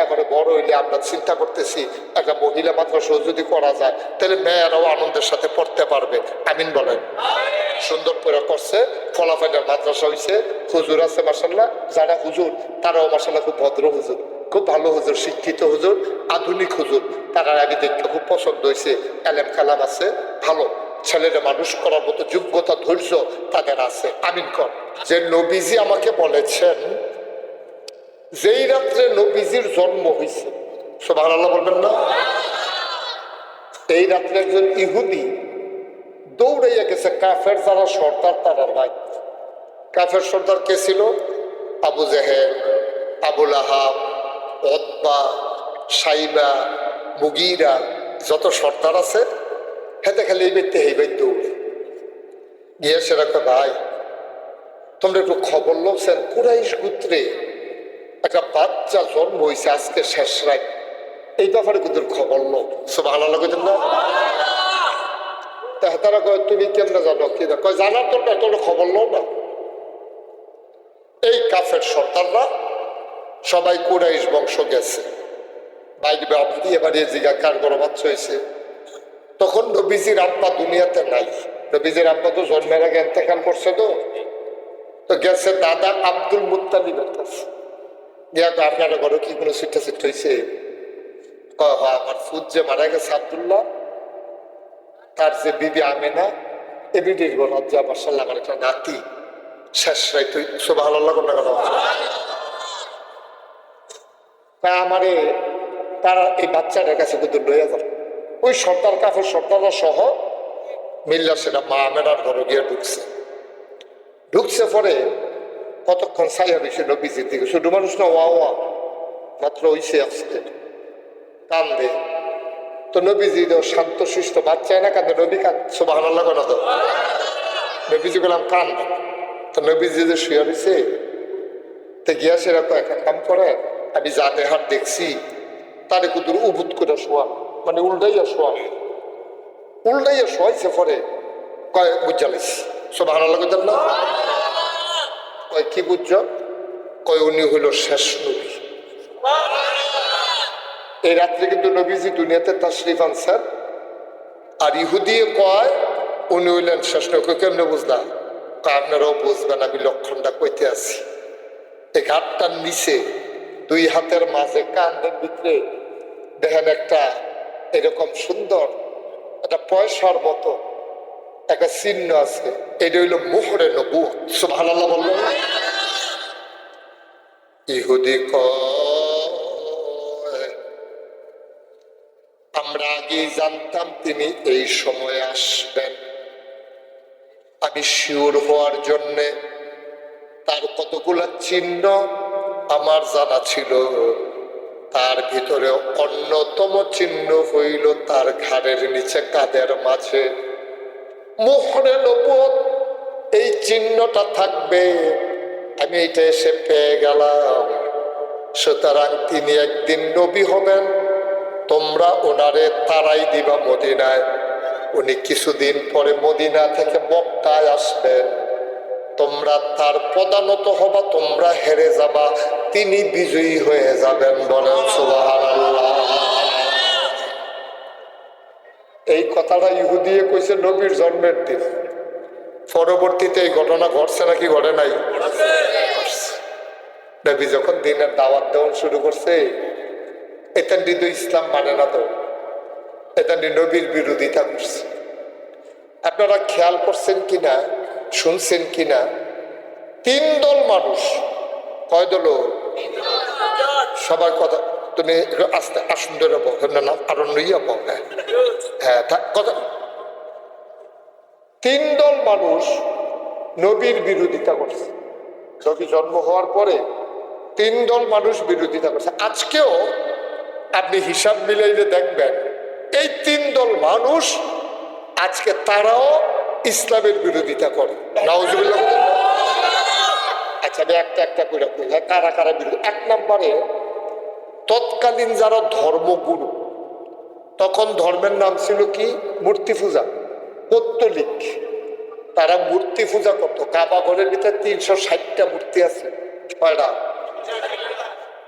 এবারে বড় হইলে আমরা চিন্তা করতেছি একটা মহিলা মাদ্রাসা যদি করা যায় তাহলে মেয়েরাও আনন্দের সাথে পড়তে পারবে। আমিন বলেন। সুন্দর করে করছে, ফলাফলের মাদ্রাসা হয়েছে, হুজুর আছে মাশাআল্লাহ। যারা হুজুর তারাও মাশাআল্লাহ খুব ভদ্র হুজুর, খুব ভালো হুজুর, শিক্ষিত হুজুর, আধুনিক হুজুর। তারা আমি দেখতে খুব পছন্দ হয়েছে, এলেম কালাম আছে ভালো। ছেলেরা মানুষ করার মতো যোগ্যতা ধৈর্য তাদের আছে। আমিন কর। যে নবীজি আমাকে বলেছেন যেই রাত্রে নবীজির জন্ম হয়েছে, সুবহানাল্লাহ বলবেন না? এই রাত্রে একজন ইহুদি দৌড়াইয়া গেছে কাফের যারা সর্দার তারা নাই। কাফের সর্দার কে ছিল? আবু জেহেল, আবুল আহাব, উতবা, সাইবা, মুগীরা, যত সর্দার আছে হেতে খালি এই ব্যক্তি এই ব্যক্তি দৌড়ে গিয়ে সেরা ভাই তোমরা একটু খবর লোকছেন কুরাইশ গোত্রে একটা বাচ্চা জন্ম হয়েছে আজকে শেষ রাত, এই ব্যাপারে কিন্তু খবর লোক। সুবহানাল্লাহ কইতেন না? তারা কয় তুমি কেমনে জানো? কি কয় জানার তো না, তোমরা খবর লো না। এই কাফের সর্দাররা সবাই কুরাইশ বংশ গেছে, বাইরে দিয়ে বাড়িয়ে জিগা কার বড় বাচ্চা হয়েছে। তখন নবীজির আব্বা দুনিয়াতে নাই, নবীজির আব্বা তো জন্মের আগে ইন্তেকাল করছে। তো গেছে দাদা আব্দুল মুত্তালিবের কাছে, আপনারা ঘরে কি কোনো সিটটা সিট হয়েছে? আমার ফুদ যে মারা গেছে আব্দুল্লাহ, তার যে বিবি আমেনা, এ বিবির বলার যে মাশাআল্লাহ আমার একটা নাতি শেষ রাই, তুই সুবহানাল্লাহ কোন কথা আমারে তারা এই বাচ্চাটার কাছে কিন্তু লইয়া যাবে। ওই সর্দার কাফের সর্দাররা সহ মিল্লা সেটা মা আমেনার ঘরে গিয়ে ঢুকছে পরে কতক্ষণ ছাইয়া রয়েছে নবীজির দিকে। শুধু মানুষ না, ওয়া ওয়া মাত্র হইছে আজকে কান্দে। তো নবীজি তো শান্ত শিষ্ট, বাচ্চায় না কান্দে, নবী কাঁদ। সুবহানাল্লাহ কেন? তো নবীজি বললাম কান্দ। তো নবীজি যে শুয়ে রয়েছে তো গিয়া সেরা তো একটা কাম করে, আমি যা দেহার দেখছি তারে কুদুর উবুত করে শোয়া, মানে উল্টাইয়া শোয়াইছে। পরে কয় বুঝালিস। সুবহানাল্লাহ কইতেন না? কয় কি বুঝছ? কয় উনি হইল শেষ নবী। এই রাত্রে কিন্তু নবীজি দুনিয়াতে তাশরিফ আনছেন। আর ইহুদি কয় উনি হইলেন শেষ নবী। কেমনে বুঝলা? আপনারাও বুঝবেন, আমি লক্ষণটা কইতে আছি। এই ঘাটটার নিচে দুই হাতের মাঝে কান্দের ভিতরে দেখেন একটা এরকম সুন্দর একটা পয়সার মতো একটা চিহ্ন আছে। এটা হইল মোহরে নবুয়ত। সুবহানাল্লাহ বললেন। ইহুদি আমরা আগেই জানতাম তিনি এই সময়ে আসবেন। আমি শিওর হওয়ার জন্যে তার কতগুলা চিহ্ন আমার জানা ছিল। তার ভিতরে অন্যতম চিহ্ন হইল তার ঘাড়ের নিচে কাঁধের মাঝে মোহরে নবুয়ত, এই চিহ্নটা থাকবে। আমি এটা এসে পেয়ে গেলাম। সুতরাং তিনি একদিন নবী হবেন, তোমরা ওনারে তারাই দিবা মদিনায়। উনি কিছুদিন পরে মদিনা থেকে মক্কায় আসবেন, তোমরা তার প্রধানত হবা, তোমরা হেরে যাবা, তিনি বিজয়ী হয়ে যাবেন। বলেন সুবহানাল্লাহ। এই কথাটা ইহুদিয়ে কইছে নবীর জন্মের দিন। পরবর্তীতে এই ঘটনা ঘটছে নাকি ঘটে নাই? নবী যখন দিনের দাওয়াত দেওয়া শুরু করছে, এতান্ডি তো ইসলাম মানে না, তো এতান্ডি নবীর বিরোধিতা করছে। আপনারা খেয়াল করছেন কিনা, শুনছেন কিনা, তিন দল মানুষ। কয় দল? সবার কথা তুমি আস্তে আসুন ধরে না, আরো নইয়া পাও। হ্যাঁ কথা। তিন দল মানুষ নবীর বিরোধিতা করছে। নবী জন্ম হওয়ার পরে তিন দল মানুষ বিরোধিতা করছে। আজকেও আপনি হিসাব মিলাইলে দেখবেন এই তিন দল মানুষ আজকে তারাও ইসলামের বিরোধিতা করে। নাউজুবিল্লাহ। আচ্ছা আমি একটা করে কারা কারা বিরোধী। এক নম্বরে তৎকালীন যারা ধর্মগুরু, তখন ধর্মের নাম ছিল কি? মূর্তি পূজা, পৌত্তলিক। তারা মূর্তি পূজা করতো। কাবা ঘরের ভিতরে 360টা মূর্তি আছে। কয়টা?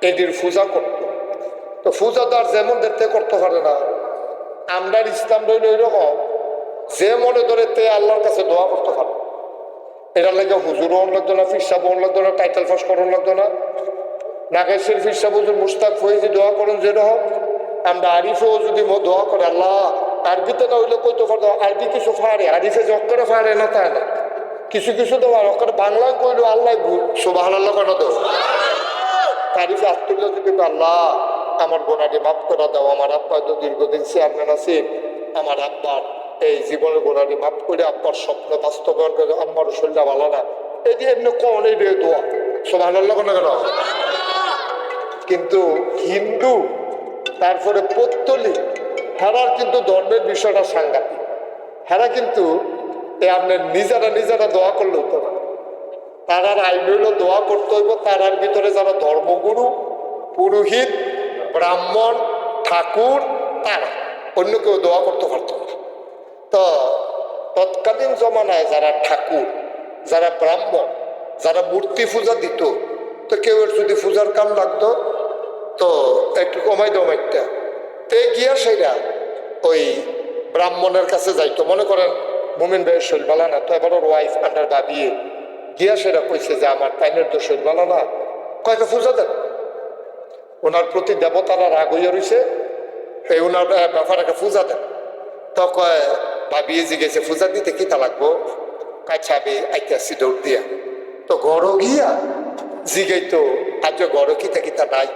এদের পূজা করতো। তো পূজাদার যেমন দেখতে করতে পারে না। আমরা ইসলাম রইল এরকম, যে মনে ধরে তে আল্লাহর কাছে দোয়া করতে পারে। এটা লাগে হুজুর হন লাগতো না, ফিরসাব হন লাগতো না, টাইটেল ফাঁস করন লাগতো না, নাগেশ্বর ফিরসাব হুজুর মুস্তাক হয়ে যে দোয়া করেন যেরকম। আমরা আরিফেও যদি দোয়া করে আল্লাহ আরবিতে না হইলে কইতে পারতো আরবি কিছু ফারে আরিফে জগ করে ফারে না তাই না কিছু কিছু তো ওখানে বাংলায় কইলো আল্লাহ সুবহানাল্লাহ কেন দাও তারিফে আত্মুল্লাহ যদি আল্লাহ আমার গোনাটি মাফ করে দাও আমার আব্বা তো দীর্ঘদিন চেয়ারম্যান আছেন আমার আব্বার এই জীবনের গোনাটি মাফ করে আব্বার স্বপ্ন বাস্তবায়ন করে আম্মার শরীরটা ভালো না এই যে এমনি কোন এই দোয়া সুবহানাল্লাহ কেন কেন কিন্তু হিন্দু তারপরে পত্তলি হেরার কিন্তু ধর্মের বিষয়টা সাংঘাতিক হেরা কিন্তু আপনার নিজেরা দোয়া করলে হতো না তারার আইন হইল দোয়া করতে হইব তারার ভিতরে যারা ধর্মগুরু পুরোহিত ব্রাহ্মণ ঠাকুর তারা অন্য কেউ দোয়া করতে পারত না তো তৎকালীন জমানায় যারা ঠাকুর যারা ব্রাহ্মণ যারা মূর্তি পূজা দিত তো কেউ যদি পূজার কাম লাগতো তো একটু কমাই দাও একটা তে গিয়া সেটা ওই ব্রাহ্মণের কাছে যাইতো মনে করেন মুমিন ভাইয়ের শৈল বালা না তো এবার ওর ওয়াইফ আন্ডার ভাবিয়ে গিয়া সেটা কইছে যে আমার তাইনের তো শৈল বালা না কয়েকটা পূজা দেন ওনার প্রতি দেবতারা রাগ হইয়া রয়েছে এই ওনার ব্যাপার একটা পূজা দেন তো কয় ভাবিয়ে জিগেছে পূজা দিতে কি তা লাগবো কাছে আমি আইতেছি দৌড় দিয়া তো গড় গিয়া জিগাই তো আজ গড় কিতা কিতা নাই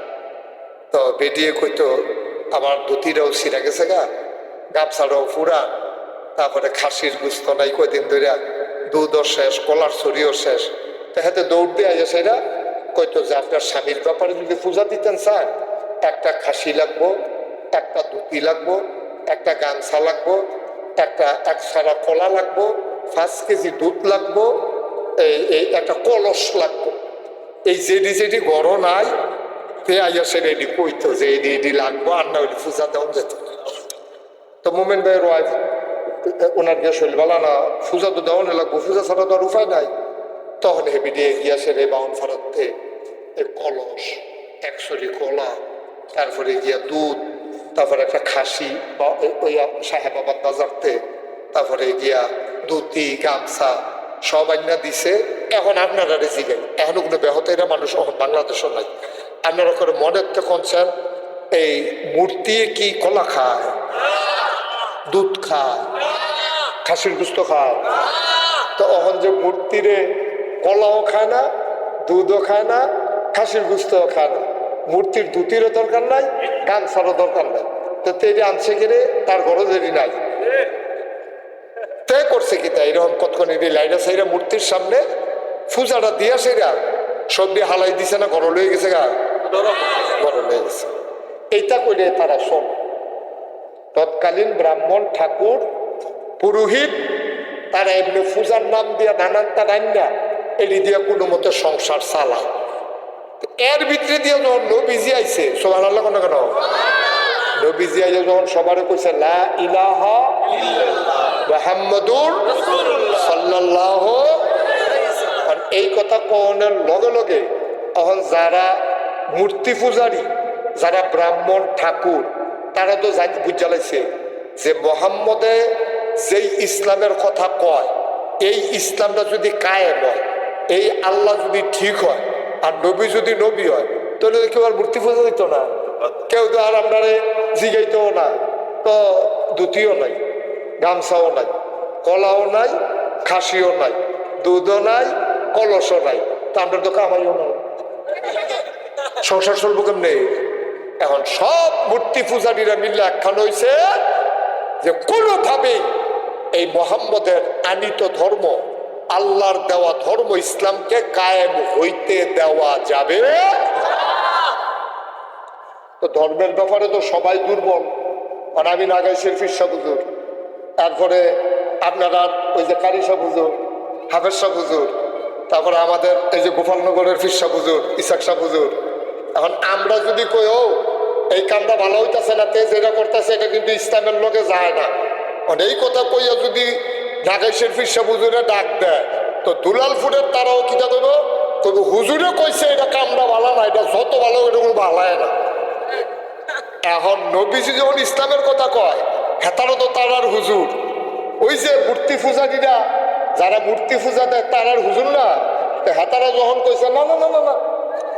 তো বেরিয়ে কইতো আমার ধুতিরাও ছিঁড়া গেছে গা গামছাড়াও ফুরা তারপরে খাসির গুস্ত নাই কয়দিন ধরে দুধও শেষ কলার ছড়িও শেষ তো হাতে দৌড় দিয়ে আইয়া সেটা কইতো যে আপনার স্বামীর ব্যাপারে যদি পূজা দিতেন স্যার একটা খাসি লাগবো একটা ধুতি লাগবো একটা গামছা লাগবো একটা একছাড়া কলা লাগবো 5 কেজি দুধ লাগবো এই একটা কলস লাগবো এই যেটি গড় নাই তে আইয়া সে রেডি কইতো যে এডি লাগবো আর না হইলে পূজা দেওয়া যেত তো মোমেন ভাইয়ের ওয়াইফ ওনার গিয়ে শৈল বলা না পূজা তো দেওয়া লাগবো পূজা ছাড়া তো আর উপায় নাই তখন হেবি দিয়ে গিয়া সে রে বাউন ফারাতে কলস 100 কলা তারপরে গিয়া দুধ তারপরে একটা খাসি বা ওই সাহেবাবাদ বাজারতে তারপরে গিয়া ধুতি গামছা সব আইনা দিছে এখন আপনারা জিগাই এখনো কোনো ব্যাহতেরা মানুষ এখন বাংলাদেশও নাই আপনারা করে মনের তো কনসেন এই মূর্তি কি কলা খায় দুধ খায় খাসির গুস্ত খায় তো এখন যে মূর্তিরে কলাও খায় না দুধও খায় না খাসির গুস্তও খায় না মূর্তির ধুতিরও দরকার নাই গামছারও দরকার নাই তো তেরি আনছে গেলে তার ঘরও দেরি নাই তাই করছে কি তাই এরকম কতক্ষণ লাইনা সাইরা মূর্তির সামনে পূজাটা দিয়া সেরা সবজি হালাই দিছে না ঘর লয়ে গেছে গা ঘর লয়ে গেছে এইটা করে তারা শোন তৎকালীন ব্রাহ্মণ ঠাকুর পুরোহিত তারা এমনি পূজার নাম দিয়া নানানটা রান্না এটি দিয়া কোনো মতো সংসার চালায় এর ভিতরে দিয়ে যখন নবীজি আইছে সুবহানাল্লাহ কেন কেন নবীজি আইছে যখন সবারে কইছে লা ইলাহা মুহাম্মাদুর সাল্লাল্লাহু এই কথা কোনের লগে লগে এখন যারা মূর্তি পূজারী যারা ব্রাহ্মণ ঠাকুর তারা তো বুঝালাইছে যে মোহাম্মদে যেই ইসলামের কথা কয় এই ইসলামটা যদি কায়েম হয় এই আল্লাহ যদি ঠিক হয় আর নবী যদি নবী হয় তাহলে কেউ আর মূর্তি পূজা দিত না কেউ তো আর আপনারে জিগাইতেও না তো ধুতিও নাই গামছাও নাই কলাও নাই খাসিও নাই দুধও নাই কলসও নাই তা আমরা তো কামাইও নাই সংসার চলবো কেমনে এখন সব মূর্তি পূজারীরা মিললে একখান হয়েছে যে কোনোভাবে এই মোহাম্মদের আনিত ধর্ম আল্লাহর দেওয়া ধর্ম ইসলামকে কায়েম হইতে দেওয়া যাবে তো ধর্মের ব্যাপারে তো সবাই দুর্বল মানে আমি নাগাইশের ফিরসা হুজুর তারপরে আপনারা ওই যে কারিসা হুজুর হাফেজ শাহ হুজুর তারপরে আমাদের এই যে গোপালনগরের ফিরসা হুজুর ইসাক শাহ হুজুর এখন আমরা যদি কই ও এই কামটা ভালো হইতেছে না তেজ এটা করতেছে এটা কিন্তু ইসলামের লোকে যায় না এই কথা কইয়া যদি ঢাকাইশের ফিরসা হুজুরে ডাক দেয় তো দুলালপুরের তারাও কিটা দেব তবে হুজুরে কইছে এটা কামটা ভালো না এটা যত ভালো এটা কোনো ভালায় না এখন নবীজি যখন ইসলামের কথা কয় হেতারও তো তারার হুজুর ওই যে মূর্তি পূজারীরা যারা মূর্তি পূজা দেয় তারার হুজুর না হেতারা যখন কইছে না না না না না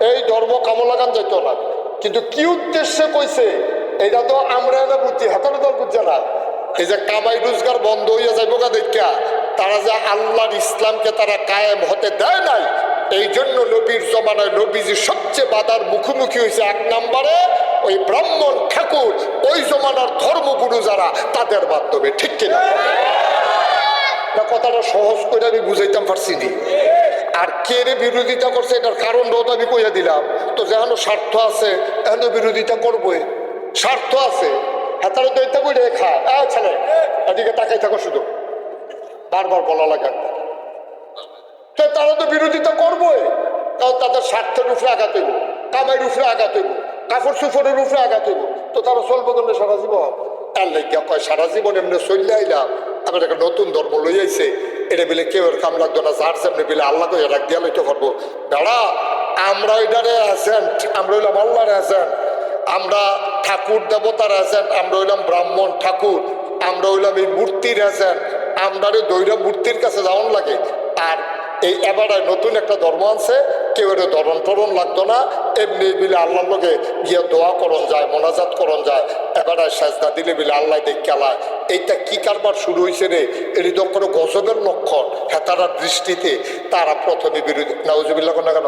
এই ধর্ম কামলাগান যাইতো না কিন্তু কি উদ্দেশ্যে কইছে এটা তো আমরা না বুঝছি হেতারও দল বুঝছে না এই যে কামাই রোজগার বন্ধ হইয়া যাইব গা দেখা তারা যে আল্লাহর ইসলামকে তারা কায়েম হতে দেয় নাই, এই জন্য নবীর জমানায় নবীজি সবচেয়ে বাধার মুখোমুখি হয়েছে। এক নম্বরে ওই ব্রাহ্মণ ঠাকুর, ওই জমানার ধর্মগুরু যারা, তাদের মাধ্যমে। ঠিক কিনা? না কথাটা সহজ করে আমি বুঝাইতাম পারছি নি। আর কে রে বিরোধিতা করছে এটার কারণটাও তো আমি কইয়া দিলাম। তো যেন স্বার্থ আছে এখন বিরোধিতা করবোই, স্বার্থ আছে। হ্যাঁ তারা দৈত্যা করে খায় ছেলে এদিকে তাকাই থাকো, শুধু বারবার বলা লাগে। তো তারা তো বিরোধিতা করবোই, কারণ তাদের স্বার্থের উপরে আঘাত হইব, কামাইয়ের উপরে আঘাত হইব, কাপড় সুফরের উপরে আঘাত হইব। তো তারা চলবো কেমনে সারা জীবন? আর লেগিয়া কয় সারা জীবন এমনি চললে আইলাম, আবার একটা নতুন ধর্ম লই আইছে, এটা বলে কেউ এর কাম লাগতো না, যার সামনে বলে আল্লাহ তো রাখ দিয়া লইতে পারবো। দাঁড়া, আমরা ওইটারে আছেন, আমরা হইলাম আল্লাহর আছেন, আমরা ঠাকুর দেবতার আছেন, আমরা হইলাম ব্রাহ্মণ ঠাকুর, আমরা হইলাম এই মূর্তির আছেন, আমরা দৈরা মূর্তির কাছে যাওয়ান লাগে। আর এই এবারে নতুন একটা ধর্ম আছে, কেউ এটা ধরন টরণ লাগতো না, এমনি বিলে আল্লাহর লগে গিয়ে দোয়া করন যায়, মোনাজাত করন যায়, এবারে সাজদা দিলে বিলে আল্লাহ দেখালায়। এইটা কি কারবার শুরু হয়েছে রে? এটি তো কোনো গজবের লক্ষণ। হ্যাঁ তারা দৃষ্টিতে তারা প্রথমে বিরোধী, নাউজুবিল্লাহ না কেন?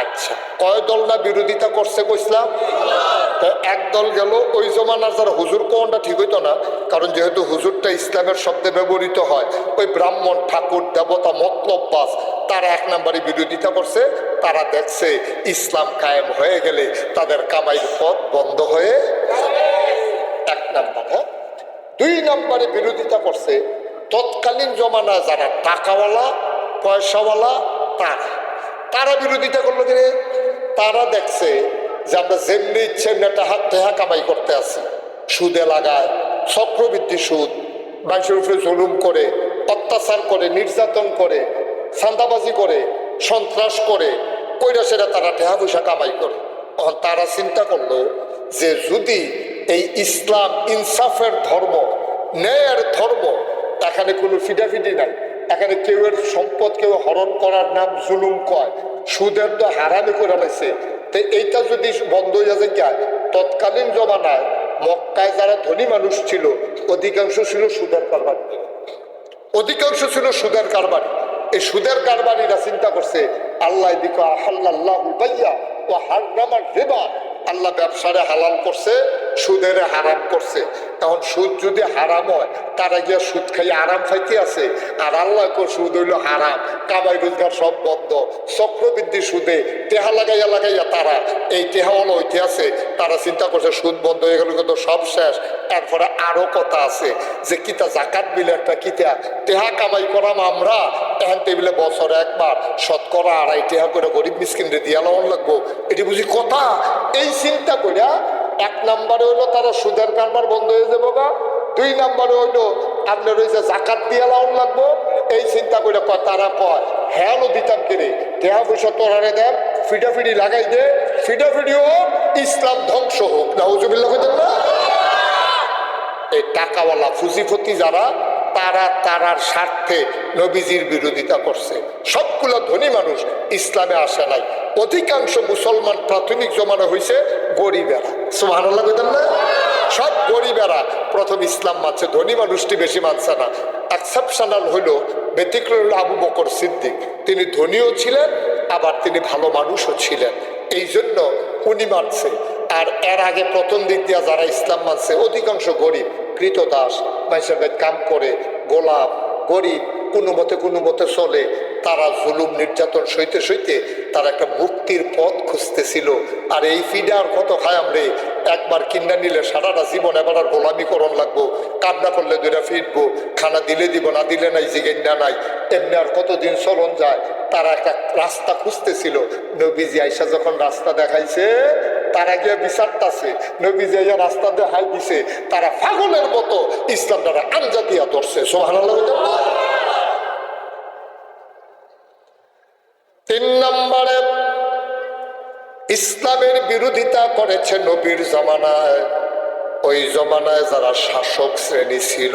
আচ্ছা, কয় দল না বিরোধিতা করছে কইসলাম? একদল গেল ওই জমানার যারা হুজুর কোনটা ঠিক হইতো না, কারণ যেহেতু হুজুরটা ইসলামের শব্দে ব্যবহৃত হয়, ওই ব্রাহ্মণ ঠাকুর দেবতা মতলববাজ তারা এক নম্বরে বিরোধিতা করছে। তারা দেখছে ইসলাম কায়েম হয়ে গেলে তাদের কামাইয়ের পথ বন্ধ হয়ে এক নম্বর। হ্যাঁ, দুই নম্বরে বিরোধিতা করছে তৎকালীন জমানায় যারা টাকাওয়ালা পয়সাওয়ালা তারা বিরোধিতা করলো। কিনে তারা দেখছে যে আমরা যেমনি ইচ্ছে টেহা কামাই করতে আসি, সুদে লাগায়, চক্রবৃদ্ধি সুদ, মানুষের উপরে জুলুম করে, অত্যাচার করে, নির্যাতন করে, চাঁদাবাজি করে, সন্ত্রাস করে, কইরা সেটা তারা টেহা পয়সা কামাই করে। তখন তারা চিন্তা করলো যে যদি এই ইসলাম ইনসাফের ধর্ম, ন্যায়ের ধর্ম, এখানে কোনো ফিডাফিডি নাই, এখানে কেউ এর সম্পদ কেউ হরণ করার নাম জুলুম কয়, সুদের তো হারামি করে লাগছে। তো এইটা যদি বন্ধ হয়ে যায়, তৎকালীন জমানায় মক্কায় যারা ধনী মানুষ ছিল অধিকাংশ ছিল সুদের কারবারি, অধিকাংশ ছিল সুদের কারবারি। এই সুদের কারবারিরা চিন্তা করছে আল্লাহ দিকে আহাল্লাহুল বাইয়া ও হারামার রিবা, আল্লাহ ব্যবসারে হালাল করছে, সুদের হারাম করছে। তখন সুদ যদি হারাম হয় তারা গিয়া সুদ খাইয়ে আরাম খাইতে আছে, আর আল্লাহ সুদ হইল হারাম, কামাই রোজগার সব বন্ধ, চক্রবৃদ্ধি সুদে টেহা লাগাইয়া লাগাইয়া তারা এই টেহা হলো ওইতে আছে। তারা চিন্তা করছে সুদ বন্ধ হয়ে গেল কিন্তু সব শেষ। এরপরে আরো কথা আছে যে কিতা জাকাত বিলে একটা কিতা টেহা কামাই করাম আমরা, এখন টেবিলে বছরে একবার শতকরা 2.5 টেহা করে গরিব মিসকিনরে দিয়া লওয়ান লাগবো, এটি বুঝি কথা? এই চিন্তা করিয়া এক নম্বরে হইলো তারা সুদের কারবার বন্ধ হয়ে যাবো গা, দুই নম্বরে হইলো আপনার ওই যে জাকাত দিয়া লাউন লাগবো। এই চিন্তা করে তারা কয় হ্যাঁ দিতাম কিনে টেহা পয়সা তোরারে দেন, ফিডাফিডি লাগাই দে, ফিডাফিডি হোক, ইসলাম ধ্বংস হোক। নাউজুবিল্লাহ কইতেন না? এই টাকাওয়ালা ফুজিফতি যারা, তারা তারার স্বার্থে নবীজির বিরোধিতা করছে। সবগুলো ধনী মানুষ ইসলামে আসে নাই, অধিকাংশ মুসলমান প্রাথমিক জমানা হয়েছে গরিবেরা। সুবহানাল্লাহ কইতেন না? সব গরিবেরা প্রথম ইসলাম মানছে, ধনী মানুষটি বেশি মানছে না। এক্সেপশনাল হইল, ব্যতিক্রম হইল আবু বকর সিদ্দিক। তিনি ধনীও ছিলেন, আবার তিনি ভালো মানুষও ছিলেন, এই জন্য উনি মানছে। আর এর আগে প্রথম দিক দিয়া যারা ইসলাম মানছে অধিকাংশ গরিব, কৃতদাস, মানুষের কাম করে, গোলাপ, গরিব, কোনো মতে চলে। তারা জুলুম নির্যাতন সইতে সইতে তারা একটা মুক্তির পথ খুঁজতেছিল। আর এই ফিডার কত খায়াম রে, একবার কিনা নিলে সারাটা জীবন এবার আর গোলামিকরণ লাগবো, কান্না করলে দুইটা ফিরবো, খানা দিলে দিব, না দিলে নাই, জিগেন্না নাই, এমনি আর কতদিন চলন যায়। তারা একটা রাস্তা খুঁজতেছিল। নবীজি আইসা যখন রাস্তা দেখাইছে, তারা গিয়ে বিচারতাছে, নবীজি আইয়া রাস্তা দেখাই দিছে, তারা পাগলের মতো ইসলাম দ্বারা আঞ্জা দিয়া ধরছে। সুবহানাল্লাহ। 3 নম্বরে ইসলামের বিরোধিতা করেছে নবীর জমানায়। ওই জমানায় যারা শাসক শ্রেণী ছিল,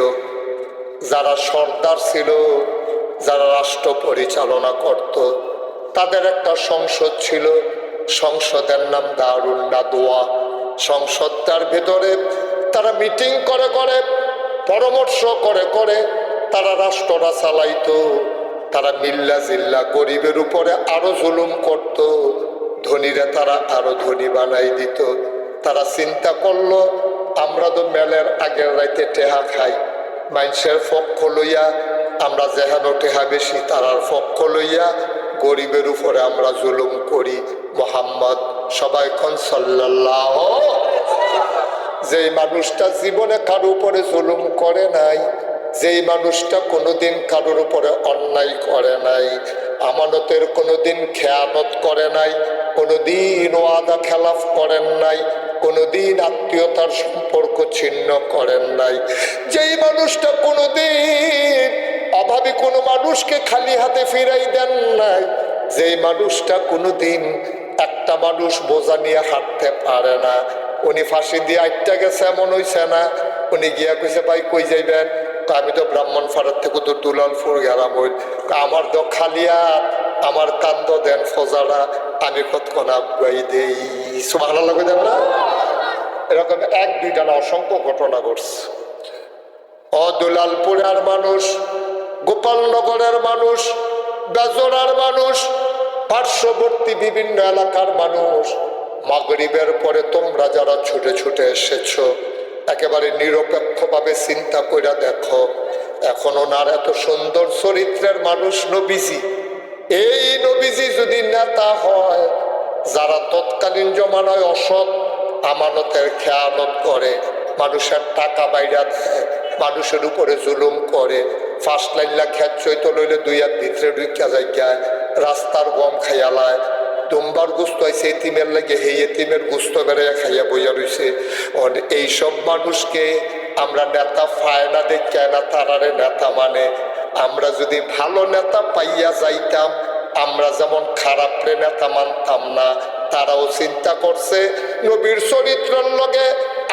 যারা সর্দার ছিল, যারা রাষ্ট্র পরিচালনা করত, তাদের একটা সংসদ ছিল। সংসদের নাম দারুন নাদওয়া। সংসদটার ভেতরে তারা মিটিং করে করে, পরামর্শ করে করে তারা রাষ্ট্রটা চালাইতো। তারা মিল্লা জিল্লা গরিবের উপরে আরো জুলুম করত, ধনীরা তারা আরো ধনী বানাই দিত। তারা চিন্তা করলো আমরা তো মেলের আগের রাইতে টেহা খাই, মানুষের পক্ষ লইয়া আমরা যেহেন টেহা বেশি তারার পক্ষ লইয়া গরিবের উপরে আমরা জুলুম করি। মোহাম্মদ সবাই কোন সাল্লাল্লাহু, যেই মানুষটা জীবনে কারো উপরে জুলুম করে নাই, যেই মানুষটা কোনোদিন কারোর উপরে অন্যায় করে নাই, আমানতের কোনোদিন খেয়ানত করে নাই, কোনোদিন ওয়াদা খেলাফ করেন নাই, কোনোদিন আত্মীয়তার সম্পর্ক ছিন্ন করেন নাই, যেই মানুষটা কোনোদিন অভাবী কোনো মানুষকে খালি হাতে ফিরাই দেন নাই, যেই মানুষটা কোনোদিন একটা মানুষ বোঝা নিয়ে হাঁটতে পারে না, উনি ফাঁসি দিয়ে আটটা গেছে এমন হইছে না। উনি গিয়া কইছে ভাই কই যাইবেন? আমি তো ব্রাহ্মণপাড়ার থেকে তো দুলালপুর গেলাম, ওই আমার তো খালিয়া আমার কান্দ দেন ফজারা, আমি কতক্ষণ আগুয়াই দেই। সুবহানাল্লাহ কইতেন না? এরকম এক দুইটা না অসংখ্য ঘটনা ঘটছে। ও দুলালপুরের মানুষ, গোপালনগরের মানুষ, বেজরার মানুষ, পার্শ্ববর্তী বিভিন্ন এলাকার মানুষ, মাগরিবের পরে তোমরা যারা ছুটে ছুটে এসেছো একেবারে নিরপেক্ষভাবে চিন্তা করে দেখো, এখন ওনার এত সুন্দর চরিত্রের মানুষ নবীজি, এই নবীজি যদি নেতা হয়, যারা তৎকালীন জমানায় অসৎ আমানতের খেয়ানত করে, মানুষের টাকা বাইরা দেয়, মানুষের উপরে জুলুম করে, ফার্স্ট লাইনলা খেত চৈত লইলে দুই হাত ভিতরে ঢুকিয়া যায়, রাস্তার গম খাইয়ালায়, দুম্বার গুস্ত হয়েছে এতিমের লাগে, সেই এতিমের গুস্ত বেড়ে খাইয়া বইয়া রয়েছে। এইসব মানুষকে আমরা নেতা পায় না দেখে না তারারে নেতা মানে। আমরা যদি ভালো নেতা পাইয়া যাইতাম, আমরা যেমন খারাপরে নেতা মানতাম না, তারাও চিন্তা করছে নবীর চরিত্রের লগে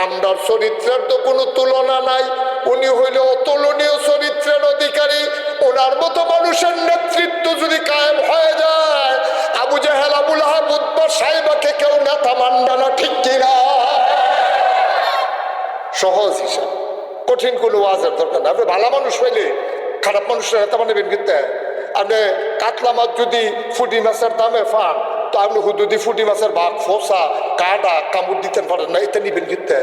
আমরার চরিত্রের তো কোনো তুলনা নাই, উনি হইলে অতুলনীয় চরিত্রের অধিকারী। ওনার মতো মানুষের নেতৃত্ব যদি কায়েম হয়ে যায়, আবু জাহেল, আবুল আহাব, উতবা, সাইবাকে কেউ নেতা মানবে না, ঠিক কিনা? সহজ হিসাব, কঠিন কোনো ওয়াজের দরকার না। আপনি ভালো মানুষ হইলে খারাপ মানুষের নেতা মানবেন কিন্তু। আপনি কাতলা মাছ যদি ফুটি মাছের দামে পান, তো আপনি হুদুদি ফুটি মাছের ভাগ, ফোসা, কাটা, কামড় দিতে পারেন না, এটা নিবেন কিন্তু।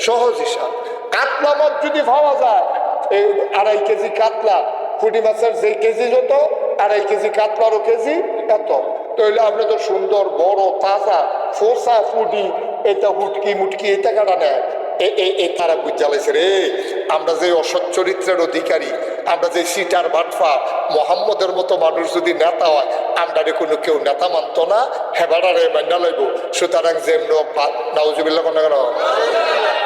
সহজ হিসাব। কাতলা মাছ যদি পাওয়া যায়, এই 2.5 কেজি কাতলা, ফুটি মাছের যে কেজি যত, 2.5 কেজি কাতলারও কেজি এত, তাহলে আপনি তো সুন্দর বড় তাজা ফোসা ফুটি, এটা হুটকি মুটকি এটা কাটা নেয়। তারা বুঝালাইছে রে, আমরা যে অসৎ চরিত্রের অধিকারী, আমরা যে সিটার বাটফা, মোহাম্মদের মতো মানুষ যদি নেতা হয়, আমরা কোনো কেউ নেতা মানত না, হেবারে মান্না লাগব। সুতরাং যেমন নাউজুবিল্লাহ কেন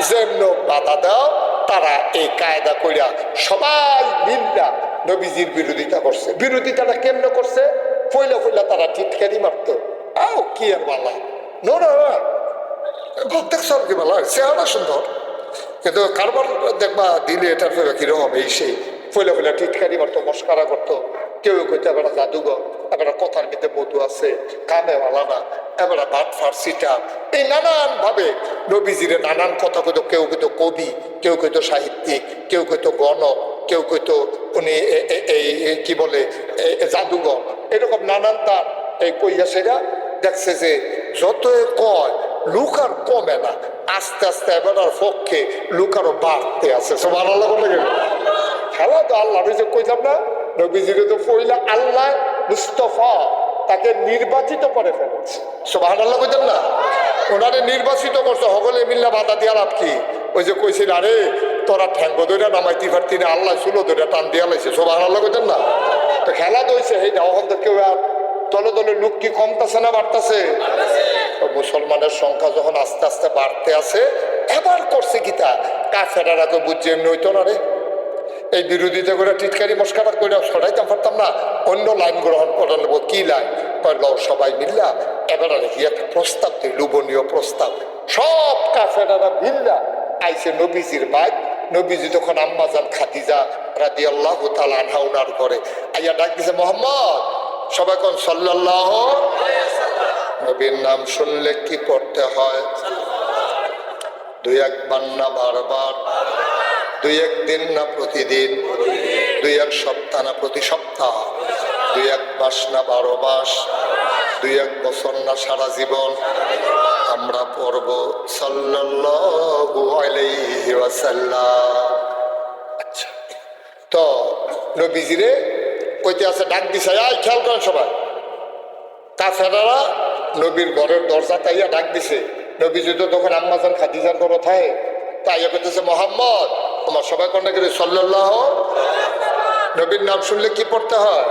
যেমন বাধা দাও, তারা এই কায়দা কইরা সবাই মিল্লা নবীজির বিরোধিতা করছে। বিরোধিতাটা কেমনে করছে? ফইলা ফইলা তারা টিটকারি মারতো। আও কি আর বালা নোরা প্রত্যেক সবকে বলা চেহারা সুন্দর, কিন্তু কারবার দেখবা দিলে এটার কিরকম হবে, এই সেই ফইলা ফইলা টিটকারি মারতো, মস্কারা করতো। কেউ কইতো এবার জাদুঘর, এবার কথার ভিতরে বধু আছে, কামে ভালা না, এবার ভাত ফার্সিটা, এই নানান ভাবে নবীজিরে নানান কথা কইতো। কেউ কইতো কবি, কেউ কইতো সাহিত্যিক, কেউ কইতো গণক, কেউ কইতো উনি এই কি বলে জাদুঘর, এরকম নানান তার এই কইয়া সেরা দেখছে যে যত কয় লোক আর কমে না, আস্তে আস্তে এবার পক্ষে লোক আরো বাড়তে আছে। সব আল্লাহ বলে গেল খেলা তো আল্লাহ যে কইতাম না, নবীজিরে তো পইলা আল্লাহ মুস্তফা তাকে নির্বাচিত করে ফেলেছে। সুবহানাল্লাহ কইতেন না, ওনারে নির্বাচিত করছে, সকলে মিল্লা বাধা দিয়া লাভ কি? ওই যে কইছিল আরে তোরা ঠ্যাঙ্গ ধরে নামাইতে পারতি না, আল্লাহ চুলো ধরে টান দিয়া লাইছে। সুবহানাল্লাহ কইতেন না, তো খেলা দইছে সেইটা। ওখান তো কেউ আর দলে দলে লোক কি কমতেছে না বাড়তেছে? মুসলমানের সংখ্যা যখন আস্তে আস্তে বাড়তে আছে, এবার করছে কি তা কাফেরারা তো বুঝছে এমনি হইতো না রে, এই বিরোধিতা করে টিটকারি মস্কারা করে সরাইতাম পারতাম না, অন্য লাইন গ্রহণ করে নেবো। কি লাইন? সবাই মিল্লা এবার একটা প্রস্তাব দিই, লোভনীয় প্রস্তাব। সব কাফেরারা মিল্লা আইসে নবীজির বাইক। নবীজি তখন আম্মাজান খাদিজা রাদিয়াল্লাহু তাআলা আনহা ওনার ঘরে আইয়া ডাক দিছে, মোহাম্মদ। সবাই কোন সাল্লাল্লাহু আলাইহি ওয়াসাল্লাম। নবীর নাম শুনলে কি পড়তে হয়? দুই একবার না বারবার, দুই একদিন না প্রতিদিন, দুই এক সপ্তাহ না প্রতি সপ্তাহ, দুই এক মাস না 12 মাস, দুই এক বছর না সারা জীবন আমরা পড়ব সাল্লাল্লাহু আলাইহি ওয়াসাল্লাম। আচ্ছা, তো নবীজিরে কইতে আছে ডাক দিছে, আয় খেয়াল করেন সবাই। কাফেরারা নবীর ঘরের দরজা তাইয়া ডাক দিছে। নবীজি তো তখন আম্মাজান খাদিজার ঘর থাকে, তাইয়া করতেছে মোহাম্মদ, আমার সবাই কন্যা করে সাল্লাল্লাহু। নবীর নাম শুনলে কি পড়তে হয়?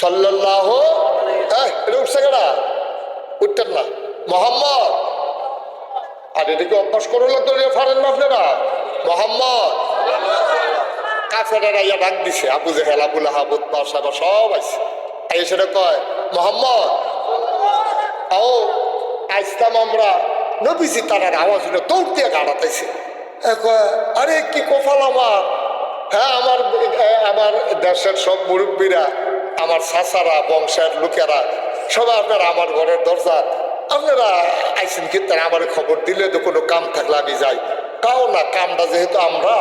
সাল্লাল্লাহু। এটা উঠছে কেনা? উঠতেন না মোহাম্মদ। আর এটাকে অভ্যাস করে লাগতো, পারেন না আপনারা? মোহাম্মদ। কাফেরারা ইয়া ডাক দিছে, আবু জেহেল, আবু লাহাব, উতবা, সাইবা সব আছে। এই সেটা কয় মোহাম্মদ আও আইসলাম আমরা। নবীজি তার আওয়াজ হলো দৌড় দিয়ে গাড়াতেছে। আরে কি কপাল আমার! হ্যাঁ, আমার দেশের সব মুরব্বীরা, আমার চাচারা, বংশের লোকেরা সবাই আপনারা আমার ঘরের দরজা, আপনারা আইসেন কিন্তু আমার খবর দিলে তো কোনো কাম থাকলে আমি যাই। কাও না, কামটা যেহেতু আমরা,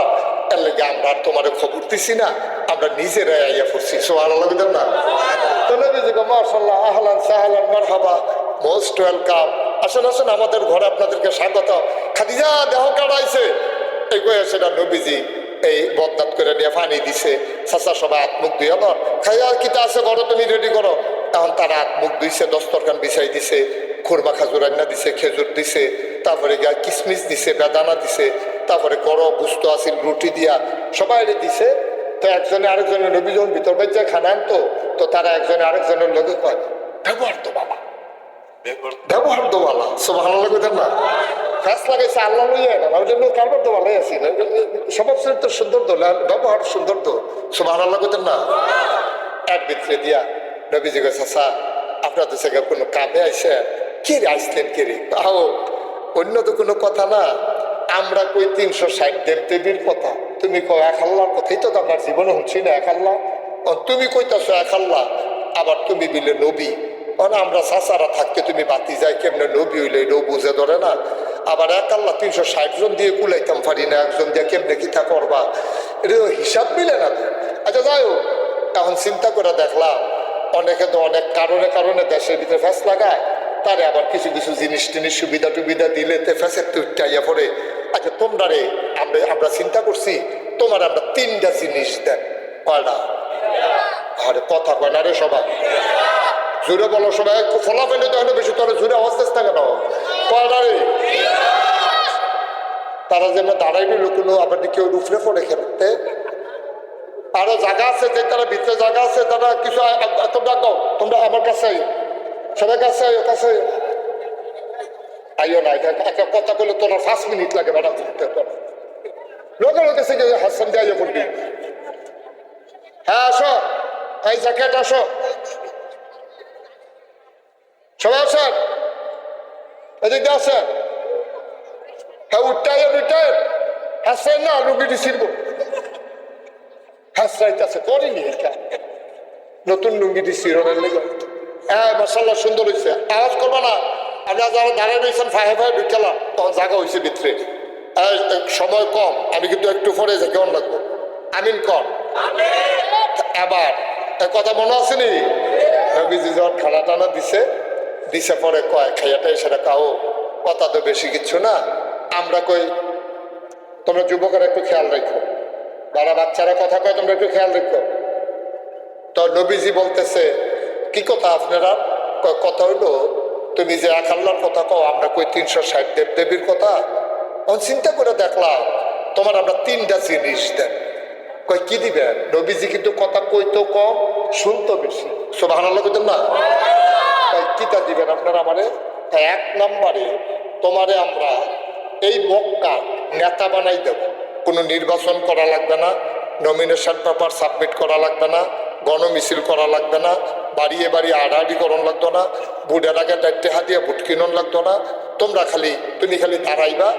এর লেগে আমরা আর তোমার খবর দিছি না, আমরা নিজেরাই আইয়া পড়ছি। সুবহানাল্লাহ না? মাশাআল্লাহ, আহলান সাহলান মারহাবা, মোস্ট ওয়েলকাম। আসেন আসেন, আমাদের ঘরে আপনাদেরকে স্বাগত। খাদিজা দেহ কাটাইছে এই কয়ে সেটা নবীজি এই বদনাত করে নিয়ে পানি দিছে। চাচা সবাই হাত মুখ ধুয়ে আবার খাইয়া কিতা আছে ঘরে, তুমি রেডি করো। তখন তারা হাত মুখ ধুইছে, দস্তরখান বিছাই দিছে, খুরমা খাজুর রান্না দিছে, খেজুর দিছে, তারপরে গিয়া কিশমিশ দিছে, বেদানা দিছে, তারপরে গরো বুঝতো আসিল রুটি দিয়া সবাই দিছে। তো একজনে আরেকজনের নবী যখন ভিতর বাচ্চা খানা আনতো, তো তারা একজনে আরেকজনের লোকে কয় ব্যবহার তো বাবা, ব্যবহার তো বালা। সুবহানাল্লাহ কইতেন না? কাজ লাগাইছে আল্লাহ লইয়া না, ওই জন্য কারবার তো ভালোই আছি না, স্বভাব চরিত্র সুন্দর তো, ব্যবহার সুন্দর তো। সুবহানাল্লাহ কইতেন না? এক ভিতরে দিয়া নবীজি কইছে চাচা আপনাদের থেকে কোনো কামে আইসে? কে রে আইসলেন, কে রে? তাও অন্য তো কোনো কথা না, আমরা কই 360 দেবদেবীর কথা, তুমি কো এক আল্লাহর কথাই তো আমার জীবনে হচ্ছি না। এক আল্লাহ তুমি কইতাছো এক আল্লাহ, আবার তুমি বিলে নবী। আমরা চাচারা থাকতে তুমি বাতি যাই কেমনে নবী হইলে এটাও বুঝে ধরে না। আবার এক আল্লাহ 360 জন দিয়ে কুলাইতাম পারি না, একজন দিয়ে কেমনে কিতা করবা, এটা হিসাব মিলে না। আচ্ছা যাই হোক, এখন চিন্তা করে দেখলাম অনেকে তো অনেক কারণে কারণে দেশের ভিতরে ফ্যাস লাগায়, তারে আবার কিছু কিছু জিনিস টিনিস সুবিধা টুবিধা দিলে তে ফ্যাসের তুইটাইয়া পড়ে। আচ্ছা তোমরা রে, আমরা চিন্তা করছি তোমার আমরা 3টা জিনিস দেন। কয়টা? আরে কথা কয় না রে সবাই, জোরে বলো সবাই, ফলা পেলে তো বেশি, তোর জোরে আওয়াজ দিস না কেন? কয়টা রে? তারা যেন দাঁড়াইবে কোনো আবার কেউ রুফরে পড়ে খেলতে। আরো জায়গা আছে, যে তারা ভিতরে জায়গা আছে, তারা কিছু তোমরা কও, তোমরা আমার কাছে সবাই কাছে কাছে আইও না। একটা কথা বলে তোরা 5 মিনিট লাগে বেড়া করতে, লোকের কাছে গিয়ে হাসান দিয়ে পড়বি। হ্যাঁ আসো, এই জ্যাকেট আসো, সবাই আসেন, এদিকে আসেন। হ্যাঁ উঠটাই উঠটাই হাসান না, রুগীটি ছিড়ব। হাসরাইতেছে করিনি, এটা নতুন লুঙ্গিটি চিরনের লেগে। হ্যাঁ মাশাআল্লাহ সুন্দর হয়েছে, আওয়াজ করবা না। আপনারা যারা দাঁড়িয়ে রয়েছেন ফাহে ফাহে ঢুকেলাম, তখন জায়গা হয়েছে ভিতরে। সময় কম, আমি কিন্তু একটু পরে যাই, কেমন লাগবো? আমিন কর। এবার কথা মনে আসেনি? নবীজি যখন খানা টানা দিছে পরে কয় খাইয়াটাই সেটা খাও, কথা তো বেশি কিচ্ছু না। আমরা কই তোমরা যুবকেরা একটু খেয়াল রাখো, যারা বাচ্চারা কথা কয় তোমরা একটু খেয়াল রাখো। তো নবীজি বলতেছে কি কথা আপনারা? কথা হইলো তুমি যে এক আল্লাহর কথা কও, আমরা কই 360 দেবদেবীর কথা। চিন্তা করে দেখলাম তোমার আমরা 3টা জিনিস দেন। কয় কি দিবেন? নবীজি কিন্তু কথা কইতো কম, শুনতো বেশি। সুবহানাল্লাহ কইতেন না? কিতা দিবেন আপনারা আমারে? 1 নম্বরে তোমারে আমরা এই মক্কা নেতা বানাই দেব। কোনো নির্বাচন করা লাগবে না, নমিনেশন পেপার সাবমিট করা লাগবে না, গণমিছিল করা লাগবে না, বাড়িয়ে বাড়ি আড়াআড়ি করণ লাগতো না, বুটের আগে 4 টাকা দিয়ে বুট কিনন লাগতো না। তুমি খালি দাঁড়াইবা,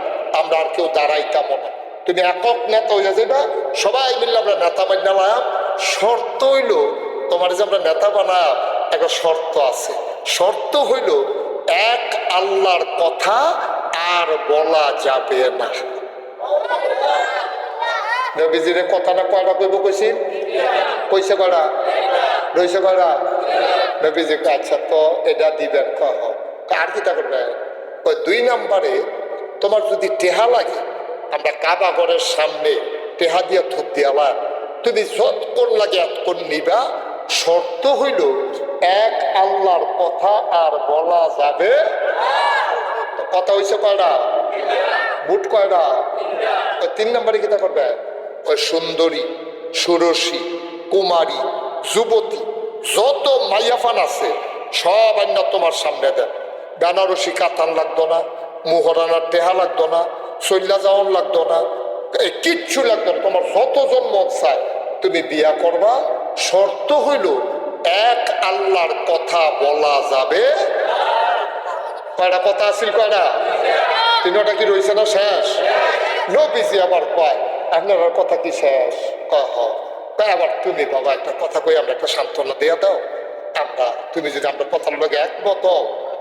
আমরা আর কেউ দাঁড়াইতাম না। তুমি একক নেতা হইয়া যাইবা, সবাই মিললে আমরা নেতা বানালাম। শর্ত হইল তোমার যে আমরা নেতা বানাম, একটা শর্ত আছে। শর্ত হইল এক আল্লাহর কথা আর বলা যাবে না। নবীজির কথা না কয়টা কইব কইছি? কইছে কয়টা? রইছে কয়টা? নবীজি আচ্ছা তো এটা দিবেন আর কিটা করবে? ওই 2 নম্বরে তোমার যদি টেহা লাগে, আমরা কাবা ঘরের সামনে টেহা দিয়ে থুপ দিয়ালাম, তুমি যতক্ষণ লাগে এতক্ষণ নিবা। শর্ত হইল এক আল্লাহর কথা আর বলা যাবে। কথা হইছে কয়টা? বুট কয়টা? ওই 3 নম্বরে কিটা করবে? ওই সুন্দরী, ষোড়শী, কুমারী, যুবতী যত মাইয়াফান আছে সব আইনা তোমার সামনে দেন। বেনারসি কাতান লাগতো না, মোহরানার টেহা লাগতো না, চল্লা যাওয়ান লাগতো না, কিচ্ছু লাগতো না। তোমার যতজন মত চায় তুমি বিয়া করবা। শর্ত হইল এক আল্লাহর কথা বলা যাবে। কয়টা কথা আছিল? কয়টা? 3টা কি রয়েছে না শেষ? নবীজি আবার কয় আপনার কথা কি শেষ? আবার তুমি বাবা একটা কথা কই, আমরা একটা সান্ত্বনা দিয়ে দাও। তুমি যদি আমরা কথার লগে একমত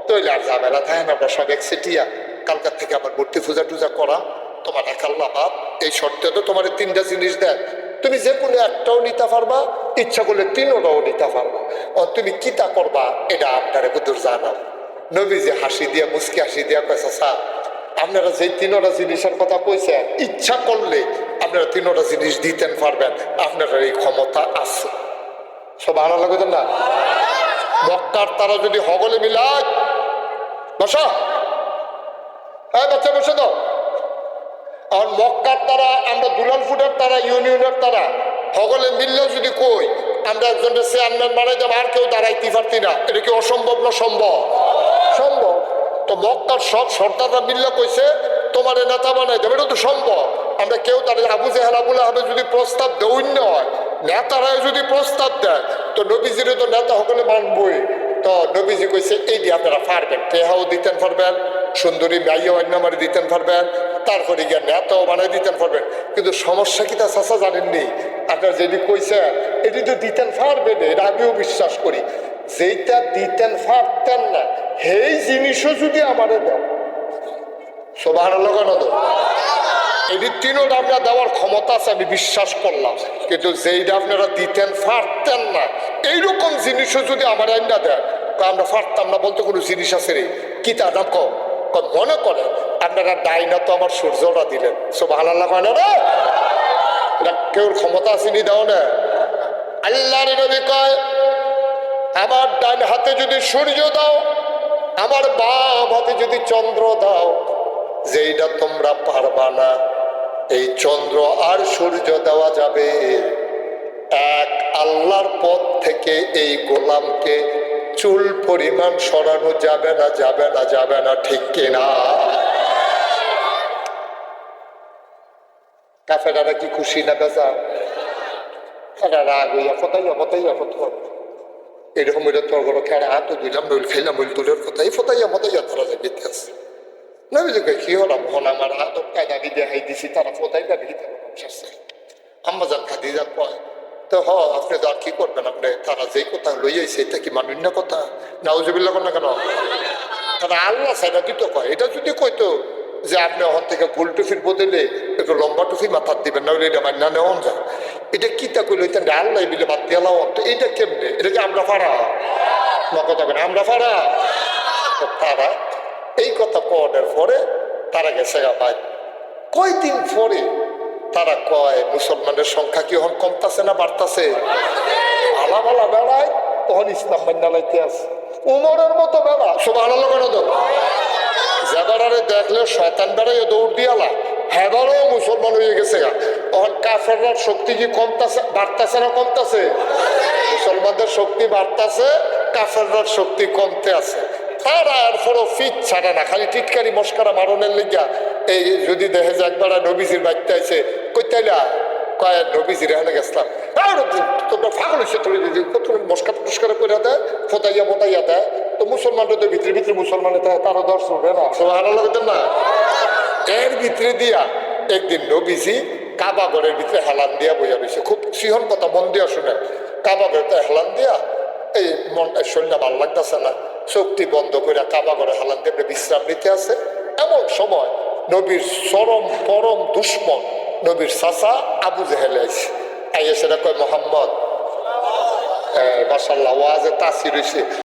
তৈলে আর ঝামেলা থাকে না, আমরা সব এক সিটিয়া কালকার থেকে আবার মূর্তি পূজা টুজা করা। তোমার এক আল্লাহ বাপ এই শর্তে তো তোমার 3টা জিনিস দেয়, তুমি যে কোনো একটাও নিতে পারবা, ইচ্ছা করলে 3টাও নিতে পারবা। তুমি কিতা করবা এটা আপনারা বুধুর জানাও। নবীজি হাসি দিয়া মুস্কি হাসি দিয়া কয়েছে স্যার আপনারা যে 3টা জিনিসের কথা কইছেন ইচ্ছা করলে আপনারা 3টা জিনিস দিতেন পারবেন, আপনারা এই ক্ষমতা আছে। সব ভালো লাগে না? মক্কার তারা যদি হগলে মিলায় বসা, হ্যাঁ বাচ্চা বসে দাও। আর মক্কার তারা, আমরা দুলালপুরের তারা, ইউনিয়নের তারা হগলে মিললেও যদি কই আমরা একজনের চেয়ারম্যান বানাই দেবো, আর কেউ দাঁড়াইতে পারতি না, এটা কি অসম্ভব না সম্ভব? সম্ভব। তো মক্কার সব সর্দাররা মিল্লা কইছে তোমার নেতা বানাই দেবে, এটা তো সম্ভব। আমরা কেউ দাঁড়িয়ে আবু জেহেল আবুল আহমেদ যদি প্রস্তাব দেউন্য হয়, নেতারা যদি প্রস্তাব দেয় তো নবীজিরে তো নেতা সকলে মানবই। তো নবীজি কইছে এই দিয়ে আপনারা পারবেন, টেহাও দিতেন পারবেন, সুন্দরী মাইয়াও অন্যমারি দিতেন পারবেন, তারপরে গিয়ে নেতাও বানাই দিতেন পারবেন। কিন্তু সমস্যা কি তা চাচা জানেননি? আপনার যেটি কইছেন এটি তো দিতেন পারবেন, এটা আমিও বিশ্বাস করি। যেটা দিতেন পারতেন না সেই জিনিসও যদি আমারে দেন, সুবহানাল্লাহ কেন তো? এটি 3টা আপনার দেওয়ার ক্ষমতা আছে আমি বিশ্বাস করলাম, কিন্তু যেইটা আপনারা দিতেন পারতেন না এইরকম জিনিসও যদি আমার আইনা দেন, আমরা পারতাম না বলতে কোনো জিনিস আছে রে কি তা না কম। মনে করে আপনারা ডাইনা তো আমার সূর্যটা দিলেন, সুবহানাল্লাহ কেন রে? এটা কেউর ক্ষমতা আসেনি দাও না। আল্লাহর নবী কয় আমার ডান হাতে যদি সূর্য দাও, আমার বাম হাতে যদি চন্দ্র দাও, যেইটা তোমরা পারবা না এই চন্দ্র আর সূর্য দেওয়া যাবে, এক আল্লাহর পথ থেকে এই গোলামকে চুল পরিমাণ সরানো যাবে না, যাবে না, যাবে না, ঠিক কিনা? কাফেরারা কি খুশি না বেজা? তারা রাগ হইয়া ফতাইয়া ফতাইয়া ফতো এরকম এটা তোর ঘর খেয়ে হাতও দিলাম, নইল খেলাম, নইল তুলের ফতাই ফতাইয়া ফতাইয়া তারা যে বেঁধে আছে। নবীজিকে কি হলাম হন আমার হাত কায়দা দিয়ে হাই দিছি, তারা ফতাই না দিতে আম্মাজান খাদিজা কয় তো আপনি তো আর কি করবেন, আপনি তারা যেই কথা লইয়াছে এটা কি মানুষ না কথা? নাউজুবিল্লাহ না কেন? তারা আল্লাহ সাইডা দিত কয়, এটা যদি কইতো যে আপনি ওখান থেকে গোল টুফির বদলে একটু লম্বা টুফি মাথার দিবেন না, এটা মান্না নেওয়া যায়। এটা কি তা কইল আল্লাহ বিলে বাদ দিয়ে তো এইটা কেমনে? এটা কি আমরা পারা না? কথা কেন আমরা পারা? তারা এই কথা কনের পরে তারা গেছে ভাই। কয়দিন পরে তারা কয় মুসলমানের সংখ্যা কি এখন কমতাছে না বাড়তাছে? আলা বালা বেড়ায় তখন ইসলাম মান্নালাইতে আছে উমরের মতো বেড়া, সব আলাদা কেন তো যাবারে দেখলে শয়তান বেড়াই দৌড় দিয়ালা, হেবারও মুসলমান হয়ে গেছে। তখন কাফেররা শক্তি কি কমতাছে বাড়তাছে না কমতাছে? মুসলমানদের শক্তি বাড়তাছে, কাফেররার শক্তি কমতে আছে। তারা এরপরও ফিট ছাড়ে না, খালি টিটকারি মস্কারা মারণের লিগা। এই যদি দেখে যে একবার নবীজির বাড়িতে আছে কইতাইলা কয় নবীজির এখানে গেছিলাম, তোমরা ফাগল হয়েছে তুমি মস্কার টুস্কার করে দেয়, ফোতাইয়া মোতাইয়া দেয়। তো মুসলমানটা তো ভিতরে ভিতরে মুসলমানের তারও দর্শন হবে না, সবাই ভালো লাগতেন না। এর ভিতরে দিয়া একদিন নবীজি কাবা ঘরের ভিতরে হেলান দিয়া বইয়া রয়েছে, খুব সিহন কথা মন দিয়া শুনে। কাবা ঘরে হেলান দিয়া এই মনটা শরীরটা ভালো লাগতেছে না, চোখটি বন্ধ করে কাবা করে হালান দেবরে বিশ্রাম নিতে আছে। এমন সময় নবীর চরম পরম দুশ্মন নবীর চাচা আবু জেহেল আইসে সেটা কয় মোহাম্মদ, মাশাআল্লাহ ওয়াজে তাসির হইছে।